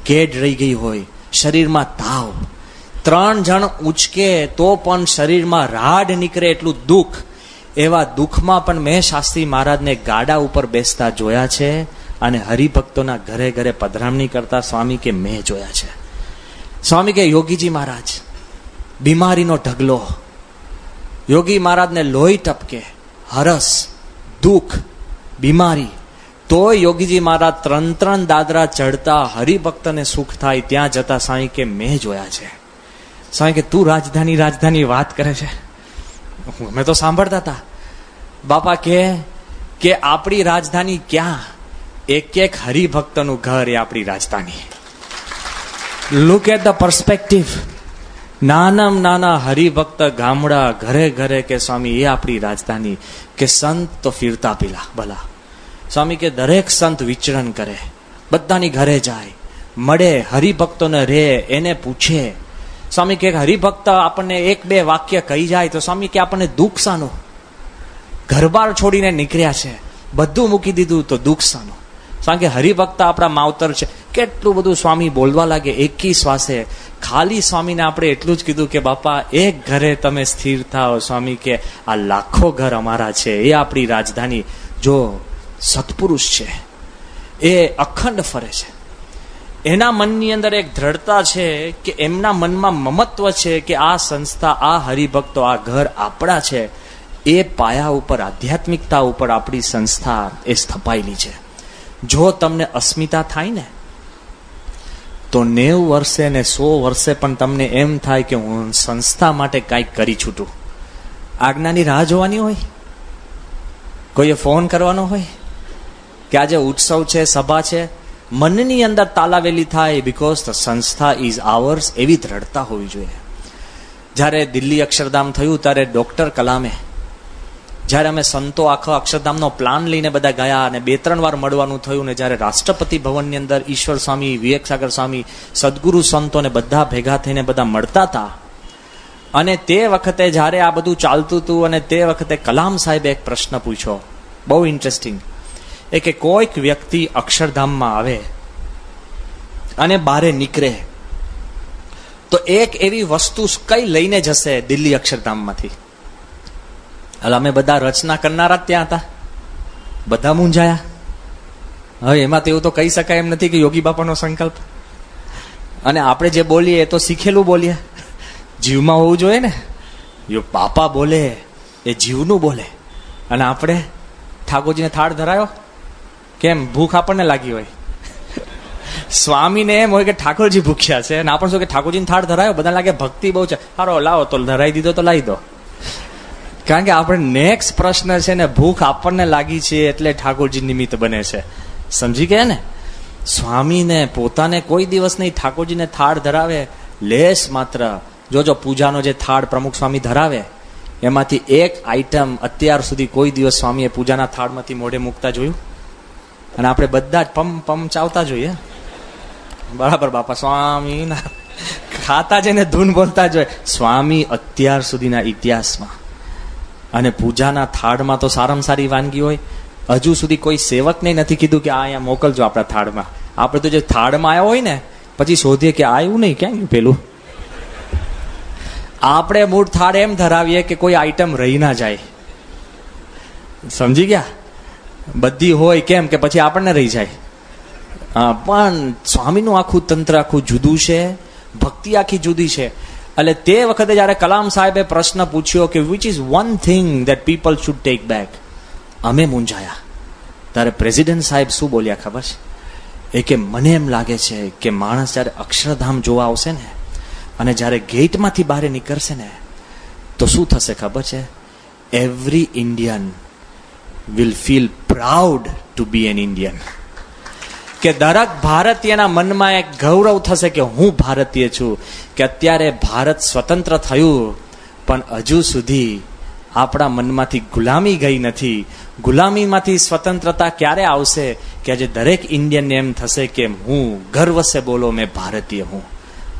A: કેડ રહી ગઈ હોય, શરીરમાં તાવ, 3 જણ ઉંચકે તો પણ શરીરમાં રાડ નીકળે એટલું દુઃખ. એવા દુઃખમાં પણ મેં શાસ્ત્રી મહારાજને ગાડા ઉપર બેસતા જોયા છે અને હરિભક્તોના ઘરે ઘરે પધરામણી કરતા સ્વામી કે મેં જોયા છે. સ્વામી કે યોગીજી મહારાજ બીમારીનો ઢગલો, યોગી મહારાજને લોહી ટપકે, હરસ, દુઃખ, બીમારી, તો યોગીજી મહારાજ 3 દાદરા ચડતા હરિભક્તને સુખ થાય ત્યાં જતા સાંઈ કે મેં જોયા છે. સાંઈ કે તું રાજધાની વાત કરે છે? અમે તો સાંભળતા હતા. બાપા કે આપણી રાજધાની ક્યાં? એક હરિભક્તનું ઘર એ આપણી રાજધાની. Look at the perspective. નાનામાં નાના હરિભક્ત ગામડા ઘરે ઘરે કે સ્વામી એ આપણી રાજધાની. કે સંત તો ફિરતા ભલા. સ્વામી કે દરેક સંત વિચરણ કરે, બધાની ઘરે જાય, મળે, હરિભક્તોને રે, એને પૂછે. સ્વામી કે હરિભક્ત આપણને 1-2 વાક્ય કહી જાય તો સ્વામી કે આપણને દુઃખ શાનું? ઘરબાર છોડીને નીકળ્યા છે, બધું મૂકી દીધું તો દુઃખ શાનું? કારણ કે હરિભક્ત આપણા માવતર છે. કેટલું બધું સ્વામી બોલવા લાગે એકી શ્વાસે. ખાલી સ્વામીને આપણે એટલું જ કીધું કે બાપા એક ઘરે તમે સ્થિર થાઓ. સ્વામી કે આ લાખો ઘર અમારા છે, એ આપણી રાજધાની. જો સત્પુરુષ છે એ અખંડ ફરે છે, એના મનની અંદર એક દ્રઢતા છે કે એમના મનમાં મમત્વ છે કે આ સંસ્થા, આ હરિભક્તો, આ ઘર આપણા છે. એ પાયા ઉપર, આધ્યાત્મિકતા ઉપર આપણી સંસ્થા એ સ્થપાયેલી છે. જો તમને અસ્મિતા થાય ને તો 90 વર્ષે ને 100 વર્ષે પણ તમને એમ થાય કે હું સંસ્થા માટે કાંઈક કરી છૂટું. આજ્ઞાની રાહ જોવાની હોય, કોઈએ ફોન કરવાનો હોય કે આજે ઉત્સવ છે, સભા છે, મનની અંદર તાલાવેલી થાય બીકોઝ ધ સંસ્થા ઇઝ આવર્સ. એવી દ્રઢતા હોવી જોઈએ. જ્યારે દિલ્હી અક્ષરધામ થયું ત્યારે ડોક્ટર કલામે, જ્યારે અમે સંતો આખો અક્ષરધામનો પ્લાન લઈને બધા ગયા અને 2-3 વાર મળવાનું થયું ને જ્યારે રાષ્ટ્રપતિ ભવનની અંદર ઈશ્વર સ્વામી, વિવેક સાગર સ્વામી, સદગુરુ સંતોને બધા ભેગા થઈને બધા મળતા હતા. અને તે વખતે જ્યારે આ બધું ચાલતું હતું અને તે વખતે કલામ સાહેબે એક પ્રશ્ન પૂછ્યો, બહુ ઇન્ટરેસ્ટિંગ. એ કે કોઈક વ્યક્તિ અક્ષરધામમાં આવે અને બહારે નીકળે તો એક એવી વસ્તુ કઈ લઈને જશે દિલ્હી અક્ષરધામમાંથી? એટલે અમે બધા રચના કરનારા જ ત્યાં હતા, બધા મૂંઝાયા. હવે એમાં તો એવું તો કહી શકાય એમ નથી કે યોગી બાપાનો સંકલ્પ, અને આપણે જે બોલીએ એ તો શીખેલું બોલીએ, જીવમાં હોવું જોઈએ ને. જો બાપા બોલે એ જીવનું બોલે. અને આપણે ઠાકોરજીને થાળ ધરાયો, કેમ? ભૂખ આપણને લાગી હોય. સ્વામીને એમ હોય કે ઠાકોરજી ભૂખ્યા છે, અને આપણે શું કે ઠાકોરજીને થાળ ધરાયો, બધા લાગે ભક્તિ બહુ છે, સારો લાવો તો ધરાઈ દીધો તો લાવી દો. કારણ કે આપણે નેક્સ્ટ પ્રશ્ન છે ને, ભૂખ આપણને લાગી છે એટલે ઠાકોરજી નિમિત્ત બને છે. સમજી ગયા ને? સ્વામીને પોતાને કોઈ દિવસ નહીં ઠાકોરજીને થાળ ધરાવે, લેસ માત્ર. જોજો પૂજાનો જે થાળ પ્રમુખ સ્વામી ધરાવે એમાંથી એક આઈટમ અત્યાર સુધી કોઈ દિવસ સ્વામીએ પૂજાના થાળમાંથી મોઢે મૂકતા જોયું? અને આપણે બધા જ પમ ચાવતા જોઈએ. બરાબર બાપા, સ્વામી ખાતા જઈને ધૂન બોલતા જોઈએ. સ્વામી અત્યાર સુધીના ઇતિહાસમાં અને પૂજાના થાળમાં તો સારામાં સારી વાનગી હોય. હજુ સુધી કોઈ સેવકને નથી કીધું કે આ અહીંયા મોકલજો આપણા થાળમાં. આપણે તો જે થાળમાં આવ્યા હોય ને પછી શોધીએ કે આવ્યું નહીં, ક્યાં ગયું પેલું. આપણે મૂળ થાળ એમ ધરાવીએ કે કોઈ આઈટમ રહી ના જાય. સમજી ગયા? બધી હોય કેમ કે પછી આપણને રહી જાય. પણ સ્વામીનું આખું તંત્ર આખું જુદું છે, ભક્તિ આખી જુદી છે. એટલે તે વખતે જયારે કલામ સાહેબે પ્રશ્ન પૂછ્યો કે which is one thing that people should take back, અમે મૂંઝાયા. ત્યારે પ્રેસિડેન્ટ સાહેબ શું બોલ્યા ખબર છે? એ કે મને એમ લાગે છે કે માણસ જયારે અક્ષરધામ જોવા આવશે ને અને જ્યારે ગેટમાંથી બહાર નીકળશે ને તો શું થશે ખબર છે? Every Indian will feel proud to be an Indian. કે દરેક ભારતીયના મનમાં એક ગૌરવ થશે કે હું ભારતીય છું. કે અત્યારે ભારત સ્વતંત્ર થયું પણ હજુ સુધી આપણા મનમાંથી ગુલામી ગઈ નથી. ગુલામીમાંથી સ્વતંત્રતા ક્યારે આવશે કે આજે દરેક ઇન્ડિયનને એમ થશે કે હું ગર્વ સે બોલો મેં ભારતીય હું.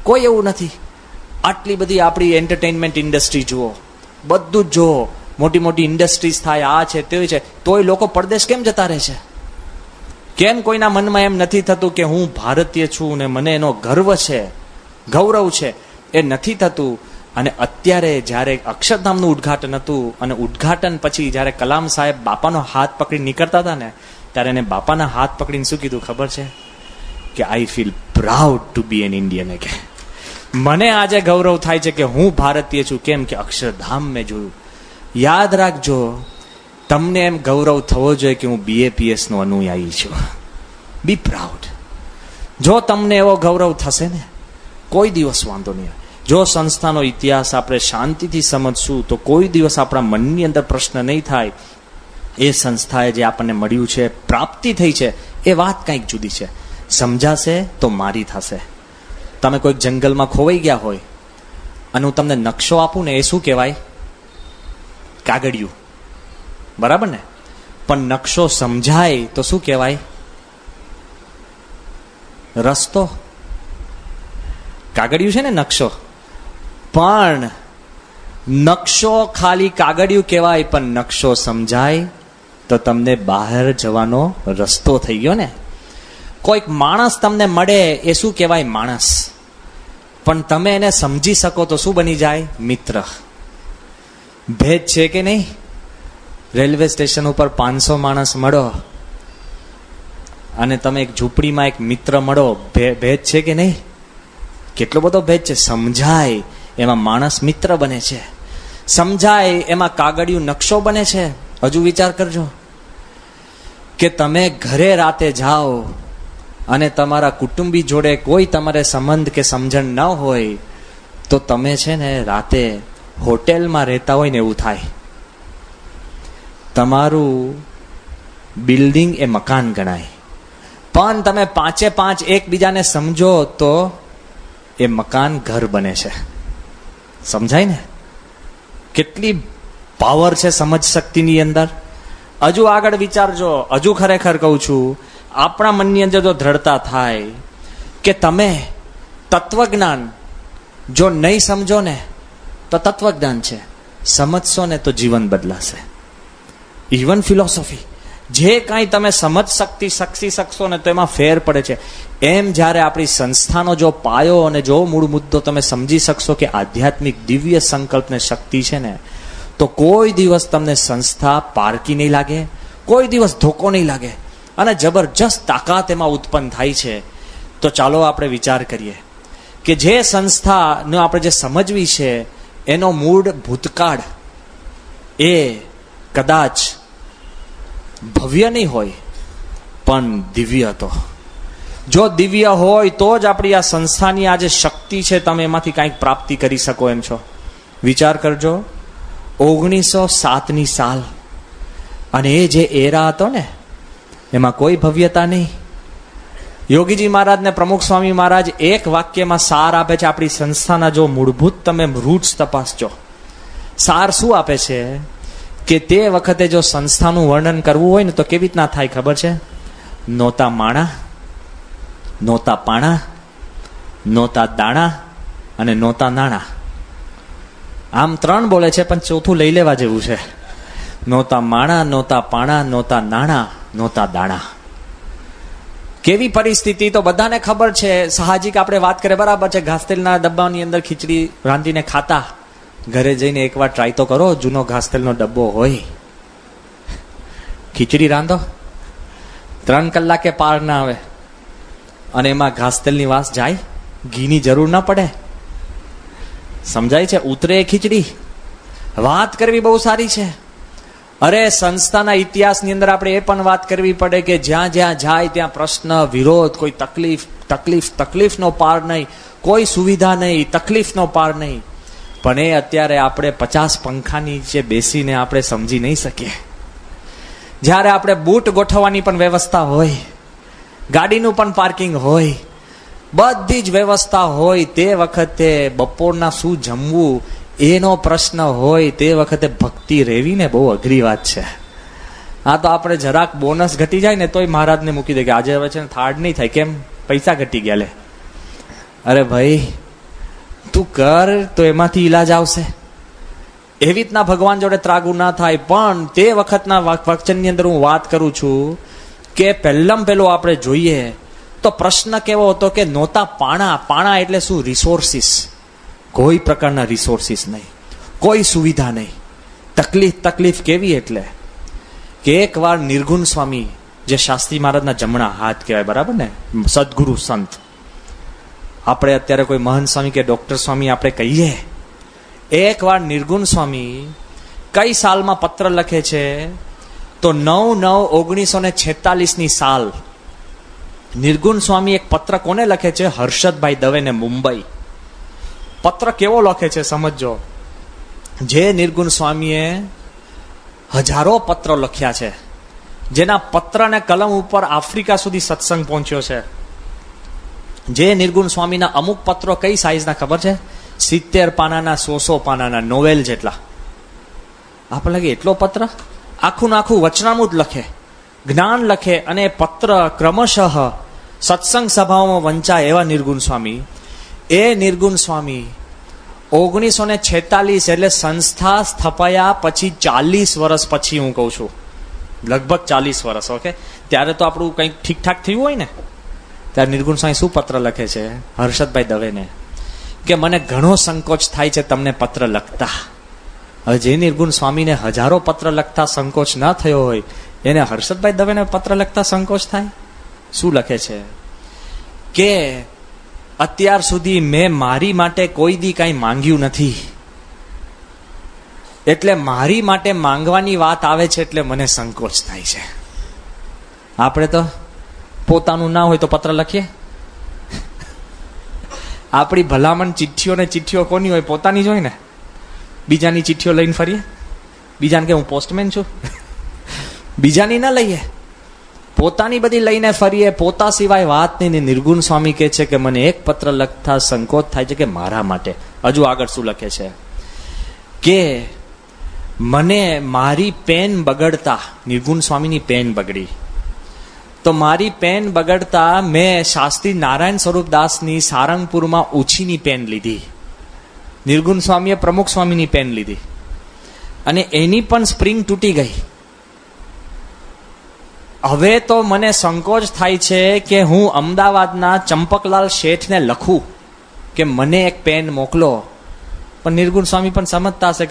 A: કોઈ એવું નથી. આટલી બધી આપણી એન્ટરટેનમેન્ટ ઇન્ડસ્ટ્રી જુઓ, બધું જ જુઓ, મોટી મોટી ઇન્ડસ્ટ્રીઝ થાય, આ છે તે છે, તોય લોકો પરદેશ કેમ જતા રહે છે? કેમ કોઈના મનમાં એમ નથી થતું કે હું ભારતીય છું ને મને એનો ગર્વ છે, ગૌરવ છે? એ નથી થતું. અને અત્યારે જ્યારે અક્ષરધામનું ઉદ્ઘાટન હતું અને ઉદ્ઘાટન પછી જ્યારે કલામ સાહેબ બાપાનો હાથ પકડી નીકળતા હતા ને ત્યારે એને બાપાના હાથ પકડીને શું કીધું ખબર છે? કે I feel proud to be an Indian. કે મને આજે ગૌરવ થાય છે કે હું ભારતીય છું. કેમ કે અક્ષરધામ મેં જોયું. યાદ રાખજો તમને એમ ગૌરવ થવો જોઈએ કે હું BAPS નો અનુયાયી છું. બી પ્રાઉડ. જો તમને એવો ગૌરવ થશે ને, કોઈ દિવસ વાંધો નહીં. જો સંસ્થાનો ઇતિહાસ આપણે શાંતિથી સમજશું તો કોઈ દિવસ આપણા મનની અંદર પ્રશ્ન નહીં થાય. એ સંસ્થાએ જે આપણને મળ્યું છે, પ્રાપ્તિ થઈ છે, એ વાત કંઈક જુદી છે. સમજાશે તો મારી થશે. તમે કોઈક જંગલમાં ખોવાઈ ગયા હોય અને હું તમને નકશો આપું ને, એ શું કહેવાય? કાગળિયું. બરાબર ને? પણ નકશો સમજાય તો શું કહેવાય? રસ્તો. કાગળિયું છે ને નકશો, પણ નકશો ખાલી કાગળિયું કહેવાય, પણ નકશો સમજાય તો તમને બહાર જવાનો રસ્તો થઈ ગયો ને. કોઈક માણસ તમને મળે, એ શું કહેવાય? માણસ. પણ તમે એને સમજી શકો તો શું બની જાય? મિત્ર. ભેદ છે કે નહીં? રેલવે સ્ટેશન ઉપર 500 માણસ મળો અને તમે એક ઝૂંપડીમાં એક મિત્ર મળો, ભેદ છે કે નહીં? કેટલો બધો ભેદ છે. સમજાય એમાં માણસ મિત્ર બને છે, સમજાય એમાં કાગળિયું નકશો બને છે. હજુ વિચાર કરજો કે તમે ઘરે રાતે જાઓ અને તમારા કુટુંબી જોડે કોઈ તમારે સંબંધ કે સમજણ ન હોય તો તમે છે ને રાતે હોટેલમાં રહેતા હોય ને એવું થાય. તમારું બિલ્ડિંગ એ મકાન ગણાય, પણ તમે 5 એકબીજાને સમજો તો એ મકાન ઘર બને છે. સમજાય ને? કેટલી પાવર છે સમજ શક્તિની અંદર. હજુ આગળ વિચારજો. હજુ ખરેખર કહું છું, આપણા મનની અંદર જો દ્રઢતા થાય કે તમે તત્વજ્ઞાન જો નહીં સમજો ને તો તત્વજ્ઞાન છે, સમજશો ને તો જીવન બદલાશે. ઇવન ફિલોસોફી, જે કાંઈ તમે સમજી શકશો ને તો એમાં ફેર પડે છે. એમ જ્યારે આપણી સંસ્થાનો જો પાયો અને જો મૂળ મુદ્દો તમે સમજી શકશો કે આધ્યાત્મિક દિવ્ય સંકલ્પ ને શક્તિ છે ને, તો કોઈ દિવસ તમને સંસ્થા પારકી નહીં લાગે, કોઈ દિવસ ધોકો નહીં લાગે, અને જબરજસ્ત તાકાત એમાં ઉત્પન્ન થાય છે. તો ચાલો આપણે વિચાર કરીએ કે જે સંસ્થાને આપણે જે સમજવી છે એનો મૂળ ભૂતકાળ એ કદાચ ભવ્ય નહીં હોય પણ દિવ્ય હતો. જો દિવ્ય હોય તો જ આપણી આ સંસ્થાની આ જે શક્તિ છે તમે એમાંથી કંઈક પ્રાપ્તિ કરી શકો એમ છો. વિચાર કરજો, 1907ની સાલ અને એ જે એરા હતો ને એમાં કોઈ ભવ્યતા નહીં. યોગીજી મહારાજ ને પ્રમુખ સ્વામી મહારાજ એક વાક્યમાં સાર આપે છે. આપણી સંસ્થાના જો મૂળભૂત તમે રૂટ્સ તપાસજો, સાર શું આપે છે કે તે વખતે જો સંસ્થાનું વર્ણન કરવું હોય ને તો કેવી રીતના થાય ખબર છે? નહોતા માણા, નહોતા પાણા, નહોતા દાણા અને નહોતા નાણા. આમ 3 બોલે છે પણ ચોથું લઈ લેવા જેવું છે. નહોતા માણા, નહોતા પાણા, નહોતા નાણા, નહોતા દાણા. કેવી પરિસ્થિતિ તો બધાને ખબર છે. સાહજિક આપણે વાત કરીએ, બરાબર છે. ઘાસતેલના ડબ્બાની અંદર ખીચડી રાંધીને ખાતા. ઘરે જઈને એકવાર ટ્રાય તો કરો, જૂનો ઘાસતેલનો ડબ્બો હોય, ખીચડી રાંધો, 3 કલાકે પાર ના આવે અને એમાં ઘાસતેલની વાસ જાય, ઘીની જરૂર ના પડે. સમજાય છે? ઉતરે ખીચડી. વાત કરવી બહુ સારી છે. અરે સંસ્થાના ઇતિહાસની અંદર આપણે એ પણ વાત કરવી પડે કે જ્યાં જ્યાં જાય ત્યાં પ્રશ્ન, વિરોધ, કોઈ તકલીફનો પાર નહીં, કોઈ સુવિધા નહીં, તકલીફનો પાર નહીં. પણ એ અત્યારે આપણે 50 પંખા નીચે બેસીને આપણે સમજી નહીં શકીએ. જ્યારે આપણે બૂટ ગોઠવવાની પણ વ્યવસ્થા હોય, ગાડીનું પણ પાર્કિંગ હોય, બધી જ વ્યવસ્થા હોય, તે વખતે બપોરના શું જમવું એનો પ્રશ્ન હોય, તે વખતે ભક્તિ રહેવી ને બહુ અઘરી વાત છે. આ તો આપણે જરાક બોનસ ઘટી જાય ને તોય મહારાજને મૂકી દે કે આજે હવે છે ને થાળ નહીં થાય. કેમ? પૈસા ઘટી ગયા લે. અરે ભાઈ તું કર તો એમાંથી ઈલાજ આવશે. એવી રીતના ભગવાન જોડે ત્રાગુ ના થાય. પણ તે વખતના વચનની અંદર હું વાત કરું છું કે પહેલો આપણે જોઈએ તો પ્રશ્ન કેવો હતો કે નહોતા પાણા. પાણા એટલે શું? રિસોર્સિસ. કોઈ પ્રકારના રિસોર્સિસ નહીં, કોઈ સુવિધા નહીં. તકલીફ કેવી? એટલે કે એકવાર નિર્ગુણ સ્વામી, જે શાસ્ત્રી મહારાજના જમણા હાથ કહેવાય, બરાબર ને, સદગુરુ સંત, આપણે અત્યારે કોઈ મહંત સ્વામી કે ડોક્ટર સ્વામી આપણે કહીએ, એકવાર નિર્ગુણ સ્વામી કઈ સાલમાં પત્ર લખે છે તો 9/9/1946 સાલ નિર્ગુણ સ્વામી એક પત્ર કોને લખે છે? હર્ષદભાઈ દવેને, મુંબઈ. પત્ર કેવો લખે છે સમજો. જે નિર્ગુણ સ્વામીએ હજારો પત્રો લખ્યા છે, જેના પત્ર અને કલમ ઉપર આફ્રિકા સુધી સત્સંગ પહોંચ્યો છે. જે નિર્ગુણ સ્વામીના અમુક પત્રો કઈ સાઈઝના ખબર છે? 70 પાનાના, 100 પાનાના, નોવેલ જેટલા. આપણે લાગે એટલો પત્ર? આખું આખું વચનામૃત લખે, જ્ઞાન લખે, અને પત્ર ક્રમશઃ સત્સંગ સભાઓમાં વંચાય એવા નિર્ગુણ સ્વામી. એ નિર્ગુણ સ્વામી 1946 એટલે સંસ્થા સ્થપાયા પછી 40 વર્ષ પછી, હું કહું છું લગભગ 40 વર્ષ, ઓકે, ત્યારે તો આપણું કંઈક ઠીકઠાક થયું હોય ને, ત્યારે નિર્ગુણ સ્વામી શું પત્ર લખે છે હર્ષદભાઈ દવેને કે મને ઘણો સંકોચ થાય છે તમને પત્ર લખતા. હવે જે નિર્ગુણ સ્વામીને હજારો પત્ર લખતા સંકોચ ના થયો હોય, એને હર્ષદભાઈ દવેને પત્ર લખતા સંકોચ થાય? શું લખે છે કે અત્યાર સુધી મેં મારી માટે કોઈ દી કાંઈ માંગ્યું નથી, એટલે મારી માટે માંગવાની વાત આવે છે એટલે મને સંકોચ થાય છે. આપણે તો પોતાનું ના હોય તો પત્ર લખીએ? આપણી ભલામણ ચિઠ્ઠીઓ ને ચિઠ્ઠીઓ કોની હોય? પોતાની જ હોય ને. બીજાની ચિઠ્ઠીઓ લઈને ફરીએ? બીજાને કે હું પોસ્ટમેન છું? બીજાની ના લઈએ, પોતાની બધી લઈને ફરીએ. પોતા સિવાય વાત નહીં. નિર્ગુણ સ્વામી કહે છે કે મને એક પત્ર લખતા સંકોચ થાય છે કે મારા માટે. હજુ આગળ શું લખે છે કે મને મારી પેન બગડતા, નિર્ગુણ સ્વામીની પેન બગડી, તો મારી પેન બગડતા મેં શાસ્ત્રી નારાયણ સ્વરૂપદાસની સારંગપુરમાં ઉછીની પેન લીધી. નિર્ગુણ સ્વામીએ પ્રમુખ સ્વામીની પેન લીધી અને એની પણ સ્પ્રિંગ તૂટી ગઈ. હવે તો મને સંકોચ થાય છે કે હું અમદાવાદના ચંપકલાલ શેઠને લખું કે મને એક પેન મોકલો. પણ નિર્ગુણ સ્વામી પણ સમજતા હશે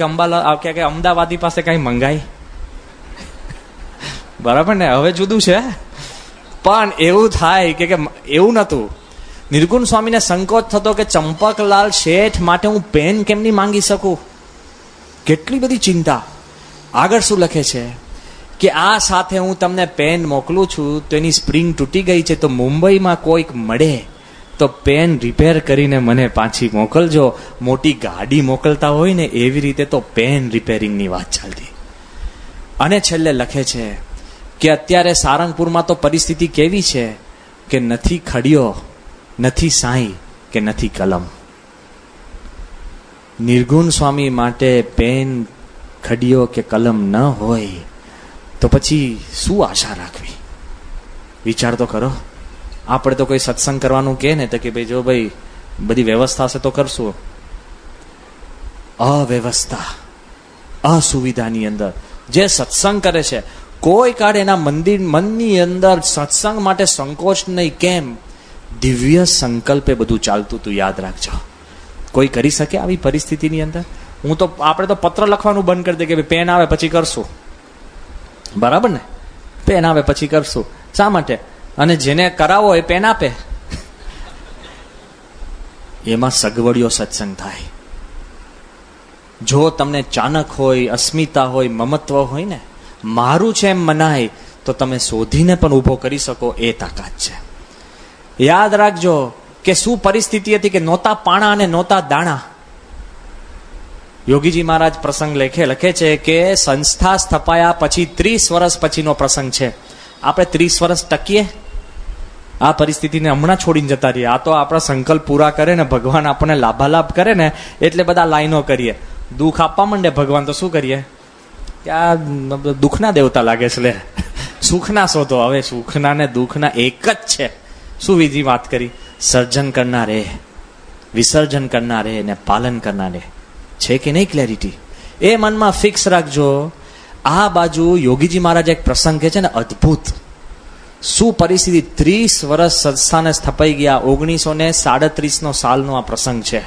A: કે અમદાવાદી પાસે કઈ મંગાય, બરાબર ને? હવે જુદું છે. પણ એવું થાય કે એવું નતું. નિર્ગુણ સ્વામીને સંકોચ થતો કે ચંપકલાલ શેઠ માટે હું પેન કેમની માંગી શકું? કેટલી બધી ચિંતા. આગળ શું લખે છે કે આ સાથે હું તમને પેન મોકલું છું તો એની સ્પ્રિંગ તૂટી ગઈ છે, તો મુંબઈમાં કોઈક મળે તો પેન રિપેર કરીને મને પાછી મોકલજો. મોટી ગાડી મોકલતા હોય ને એવી રીતે તો પેન રિપેરિંગની વાત ચાલતી. અને છેલ્લે લખે છે કે અત્યારે સારંગપુરમાં તો પરિસ્થિતિ કેવી છે કે નથી ખડિયો, નથી સાંઈ કે નથી કલમ. નિર્ગુણ સ્વામી માટે પેન, ખડિયો કે કલમ ન હોય તો પછી શું આશા રાખવી? વિચાર તો કરો. આપણે તો કોઈ સત્સંગ કરવાનું કહે ને તો કે ભાઈ જો ભાઈ બધી વ્યવસ્થા હશે તો કરશું. અવ્યવસ્થા, અસુવિધાની અંદર જે સત્સંગ કરે છે, કોઈ કાળ એના મનની અંદર સત્સંગ માટે સંકોચ નહીં. કેમ? દિવ્ય સંકલ્પે બધું ચાલતું તું. યાદ રાખજો, કોઈ કરી શકે આવી પરિસ્થિતિની અંદર? આપણે તો પત્ર લખવાનું બંધ કરી દે કે પેન આવે પછી કરશું, બરાબર ને? પેન આવે પછી કરશું. શા માટે? અને જેને કરાવો એ પેન આપે. એમાં સગવડિયો સત્સંગ થાય. જો તમને ચાનક હોય, અસ્મિતા હોય, મમત્વ હોય ને, મારું છે એમ મનાય, તો તમે શોધીને પણ ઊભો કરી શકો. એ તાકાત છે. યાદ રાખજો કે શું પરિસ્થિતિ હતી કે નહોતા પાણા અને નહોતા દાણા. યોગીજી મહારાજ પ્રસંગ લખે છે કે સંસ્થા સ્થપાયા પછી 30 વર્ષ પછીનો પ્રસંગ છે. આપણે 30 વર્ષ ટકીએ? આ પરિસ્થિતિને હમણાં છોડીને જતા રહીએ. આ તો આપણા સંકલ્પ પૂરા કરે ને ભગવાન આપણને લાભાલાભ કરે ને એટલે બધા લાઈનો કરીએ. દુઃખ આપવા માંડે ભગવાન તો શું કરીએ કે આ દુઃખના દેવતા લાગે છે, લે સુખના શોધો. હવે સુખના ને દુઃખના એક જ છે. શું વિધિ વાત કરી? સર્જન કરનારે, વિસર્જન કરનારે ને પાલન કરનારે. છે કે નહીં ક્લેરિટી? એ મનમાં ફિક્સ રાખજો. આ બાજુ યોગીજી મહારાજ એક પ્રસંગ કે છે ને અદ્ભુત. શું પરિસ્થિતિ! 30 વર્ષ સંસ્થાને સ્થપાઈ ગયા. 1937 સાલનો આ પ્રસંગ છે.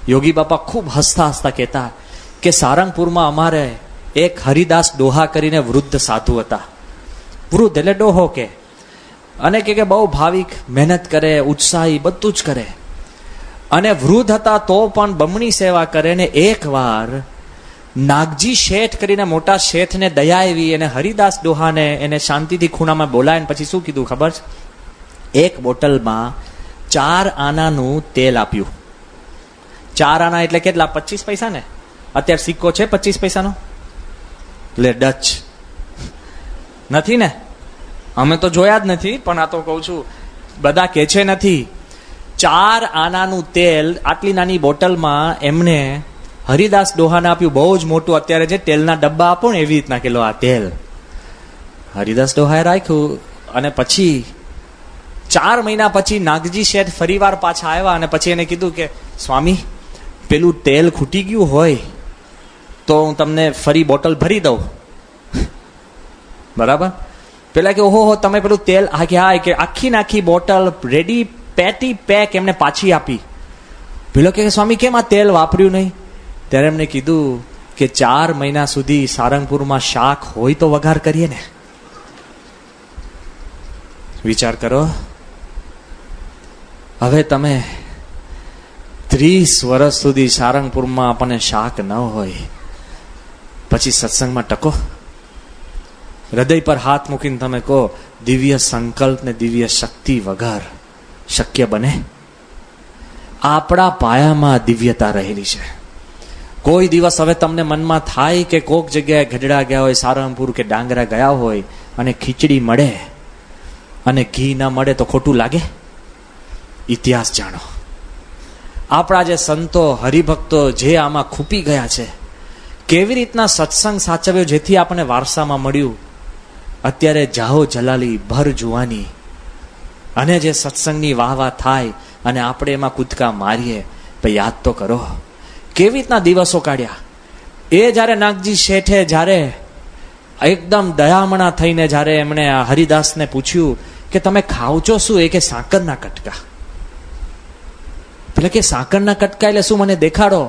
A: યોગી બાપા ખૂબ હસતા હસતા કહેતા કે સારંગપુરમાં અમારે એક હરિદાસ ડોહા કરીને વૃદ્ધ સાધુ હતા. વૃદ્ધ એટલે ડોહો કે, અને કે બહુ ભાવિક, મહેનત કરે, ઉત્સાહી, બધું જ કરે. અને વૃદ્ધ હતા તો પણ બમણી સેવા કરે. ને એકવાર નાગજી શેઠ કરીને મોટા શેઠને દયા આવી, અને હરિદાસ ડોહાને એને શાંતિથી ખૂણામાં બોલાવીને પછી શું કીધું ખબર છે? એક બોટલમાં 4 આનાનું તેલ આપ્યું. 4 આના એટલે કેટલા? 25 પૈસા ને? અત્યારે સિક્કો છે 25 પૈસાનો? એટલે ડચ નથી ને? અમે તો જોયા જ નથી, પણ આ તો કહું છું, બધા કે છે નથી. 4 આનાનું તેલ આટલી નાની બોટલમાં એમને હરિદાસ ડોહાને આપ્યું. બહુ જ મોટું, અત્યારે જે તેલના ડબ્બા આપો ને એવી રીતના કિલો આ તેલ હરિદાસ ડોહાએ રાખ્યું. અને પછી 4 મહિના પછી નાગજી શેઠ ફરીવાર પાછા આવ્યા, અને પછી એને કીધું કે સ્વામી, પેલું તેલ ખૂટી ગયું હોય તો હું તમને ફરી બોટલ ભરી દઉં. બરાબર? પેલા કે ઓહો તમે પેલું તેલ, હા કે આખી નાખી બોટલ રેડી પેટી પેક એમને પાછી આપી. પેલો કે સ્વામી કેમ આ તેલ વાપર્યું નહીં? ત્યારે એમને કીધું કે 4 મહિના સુધી સારંગપુરમાં શાક હોય તો વઘાર કરીએ ને. વિચાર કરો, હવે તમે 30 વર્ષ સુધી સારંગપુરમાં આપણને શાક ન હોય, પછી સત્સંગમાં ટકો? હૃદય પર હાથ મૂકીને તમે કહો, દિવ્ય સંકલ્પ ને દિવ્ય શક્તિ વગર શક્ય બને? આપણા પાયામાં દિવ્યતા રહેલી છે. કોઈ દિવસ હવે તમને મનમાં થાય કે કોક જગ્યાએ ગઢડા ગયા હોય, સારંગપુર કે ડાંગરા ગયા હોય, અને ખીચડી મળે અને ઘી ના મળે તો ખોટું લાગે? ઇતિહાસ જાણો. આપણા જે સંતો હરિભક્તો જે આમાં ખૂપી ગયા છે, કેવી રીતના સત્સંગ સાચવ્યો જેથી આપણને વારસામાં મળ્યું. અત્યારે જાહો જલાલી ભર જુવાની, અને જે સત્સંગની વાહ વાહ થાય અને આપણે એમાં કૂદકા મારીએ. ભાઈ યાદ તો કરો કેવી રીતના દિવસો કાઢ્યા. એ જ્યારે નાગજી શેઠે જ્યારે એકદમ દયામણા થઈને જ્યારે એમણે હરિદાસને પૂછ્યું કે તમે ખાવ છો શું? એ કે સાકરના કટકા. એટલે કે સાકરના કટકા એટલે શું, મને દેખાડો.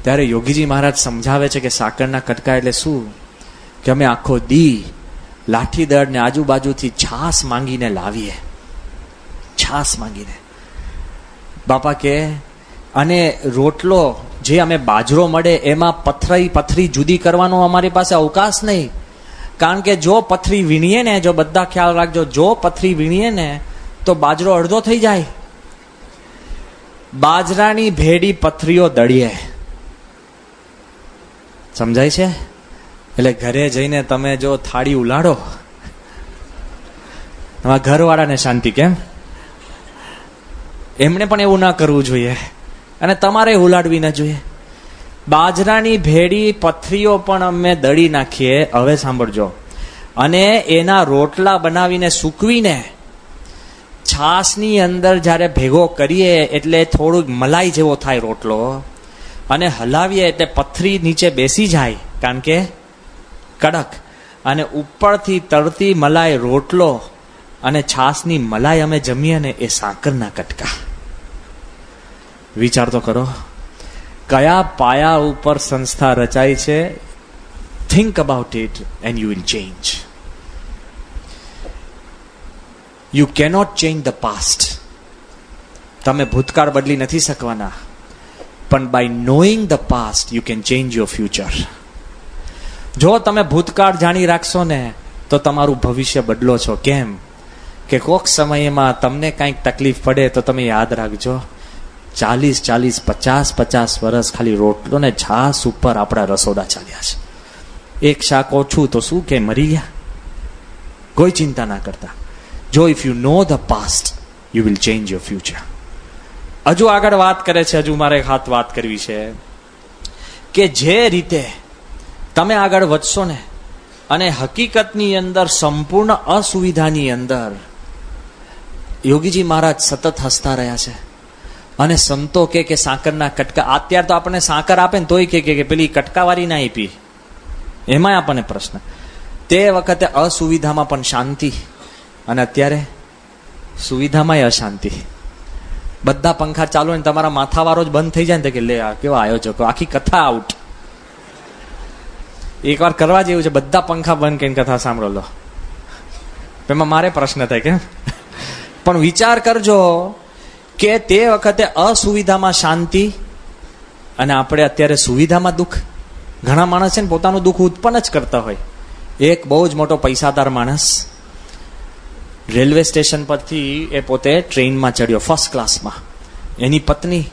A: ત્યારે યોગીજી મહારાજ સમજાવે છે કે સાકરના કટકા એટલે શું, કે અમે આખો દી લાઠીદળ ને આજુબાજુથી છાસ માંગીને લાવીએ. છાસ માંગીને બાપા કે, અને રોટલો જે અમે બાજરો મળે એમાં પથરી જુદી કરવાનો અમારી પાસે અવકાશ નહીં. કારણ કે જો પથરી વીણીએ ને, જો બધા ખ્યાલ રાખજો, જો પથરી વીણીએ ને તો બાજરો અડધો થઈ જાય. બાજરાની ભેડી પથરીઓ દળીએ. સમજાય છે? એટલે ઘરે જઈને તમે જો થાળી ઉલાડો, તમારા ઘરવાળાને શાંતિ. કેમ? એમણે પણ એવું ના કરવું જોઈએ, અને તમારે ઉલાડવી ના જોઈએ. બાજરાની ભેડી પથરીઓ પણ અમે દળી નાખીએ. હવે સાંભળજો, અને એના રોટલા બનાવીને સૂકવીને છાસની અંદર જ્યારે ભેગો કરીએ એટલે થોડુંક મલાઈ જેવો થાય રોટલો, અને હલાવીએ એટલે પથરી નીચે બેસી જાય, કારણ કે કડક, અને ઉપરથી તળતી મલાઈ રોટલો અને છાસની મલાઈ અમે જમીએ ને, એ સાકરના કટકા. વિચાર તો કરો કયા પાયા ઉપર સંસ્થા રચાઈ છે. Think about it and you will change. You cannot change the past. તમે ભૂતકાળ બદલી નથી શકવાના, પણ by knowing the past you can change your future. જો તમે ભૂતકાળ જાણી રાખશો ને તો તમારું ભવિષ્ય બદલો છો. કેમ? કે કોક સમયમાં તમને કંઈક તકલીફ પડે તો તમે યાદ રાખજો, 40, 50 વર્ષ ખાલી રોટલો ને છાસ ઉપર આપણા રસોડા ચાલ્યા છે. એક શાક ઓછું તો શું કે મરી ગયા? કોઈ ચિંતા ના કરતા. જો if you know the past you will change your future. હજુ આગળ વાત કરે છે, હજુ મારે એક હાથ વાત કરવી છે કે જે રીતે તમે આગળ વધશો ને, અને હકીકતની અંદર સંપૂર્ણ અસુવિધાની અંદર યોગીજી મહારાજ સતત હસતા રહ્યા છે. અને સંતો કે સાકરના કટકા, અત્યારે તો આપણને સાકર આપે ને તોય કે પેલી કટકાવાળી ના આપી, એમાંય આપણને પ્રશ્ન. તે વખતે અસુવિધામાં પણ શાંતિ, અને અત્યારે સુવિધામાંય અશાંતિ. બધા પંખા ચાલુ ને તમારા માથાવાળો જ બંધ થઈ જાય ને કે લે આ કેવા આયોજકો, આખી કથા આઉટ. એકવાર કરવા જેવું છે, બધા પંખા બંધ કરીને કથા સાંભળો લો. એમાં મારે પ્રશ્ન થાય કેમ? પણ વિચાર કરજો કે તે વખતે અસુવિધામાં શાંતિ, અને આપણે અત્યારે સુવિધામાં દુઃખ. ઘણા માણસ છે ને પોતાનું દુઃખ ઉત્પન્ન જ કરતા હોય. એક બહુ જ મોટો પૈસાદાર માણસ રેલવે સ્ટેશન પરથી એ પોતે ટ્રેનમાં ચડ્યો ફર્સ્ટ ક્લાસમાં. એની પત્ની,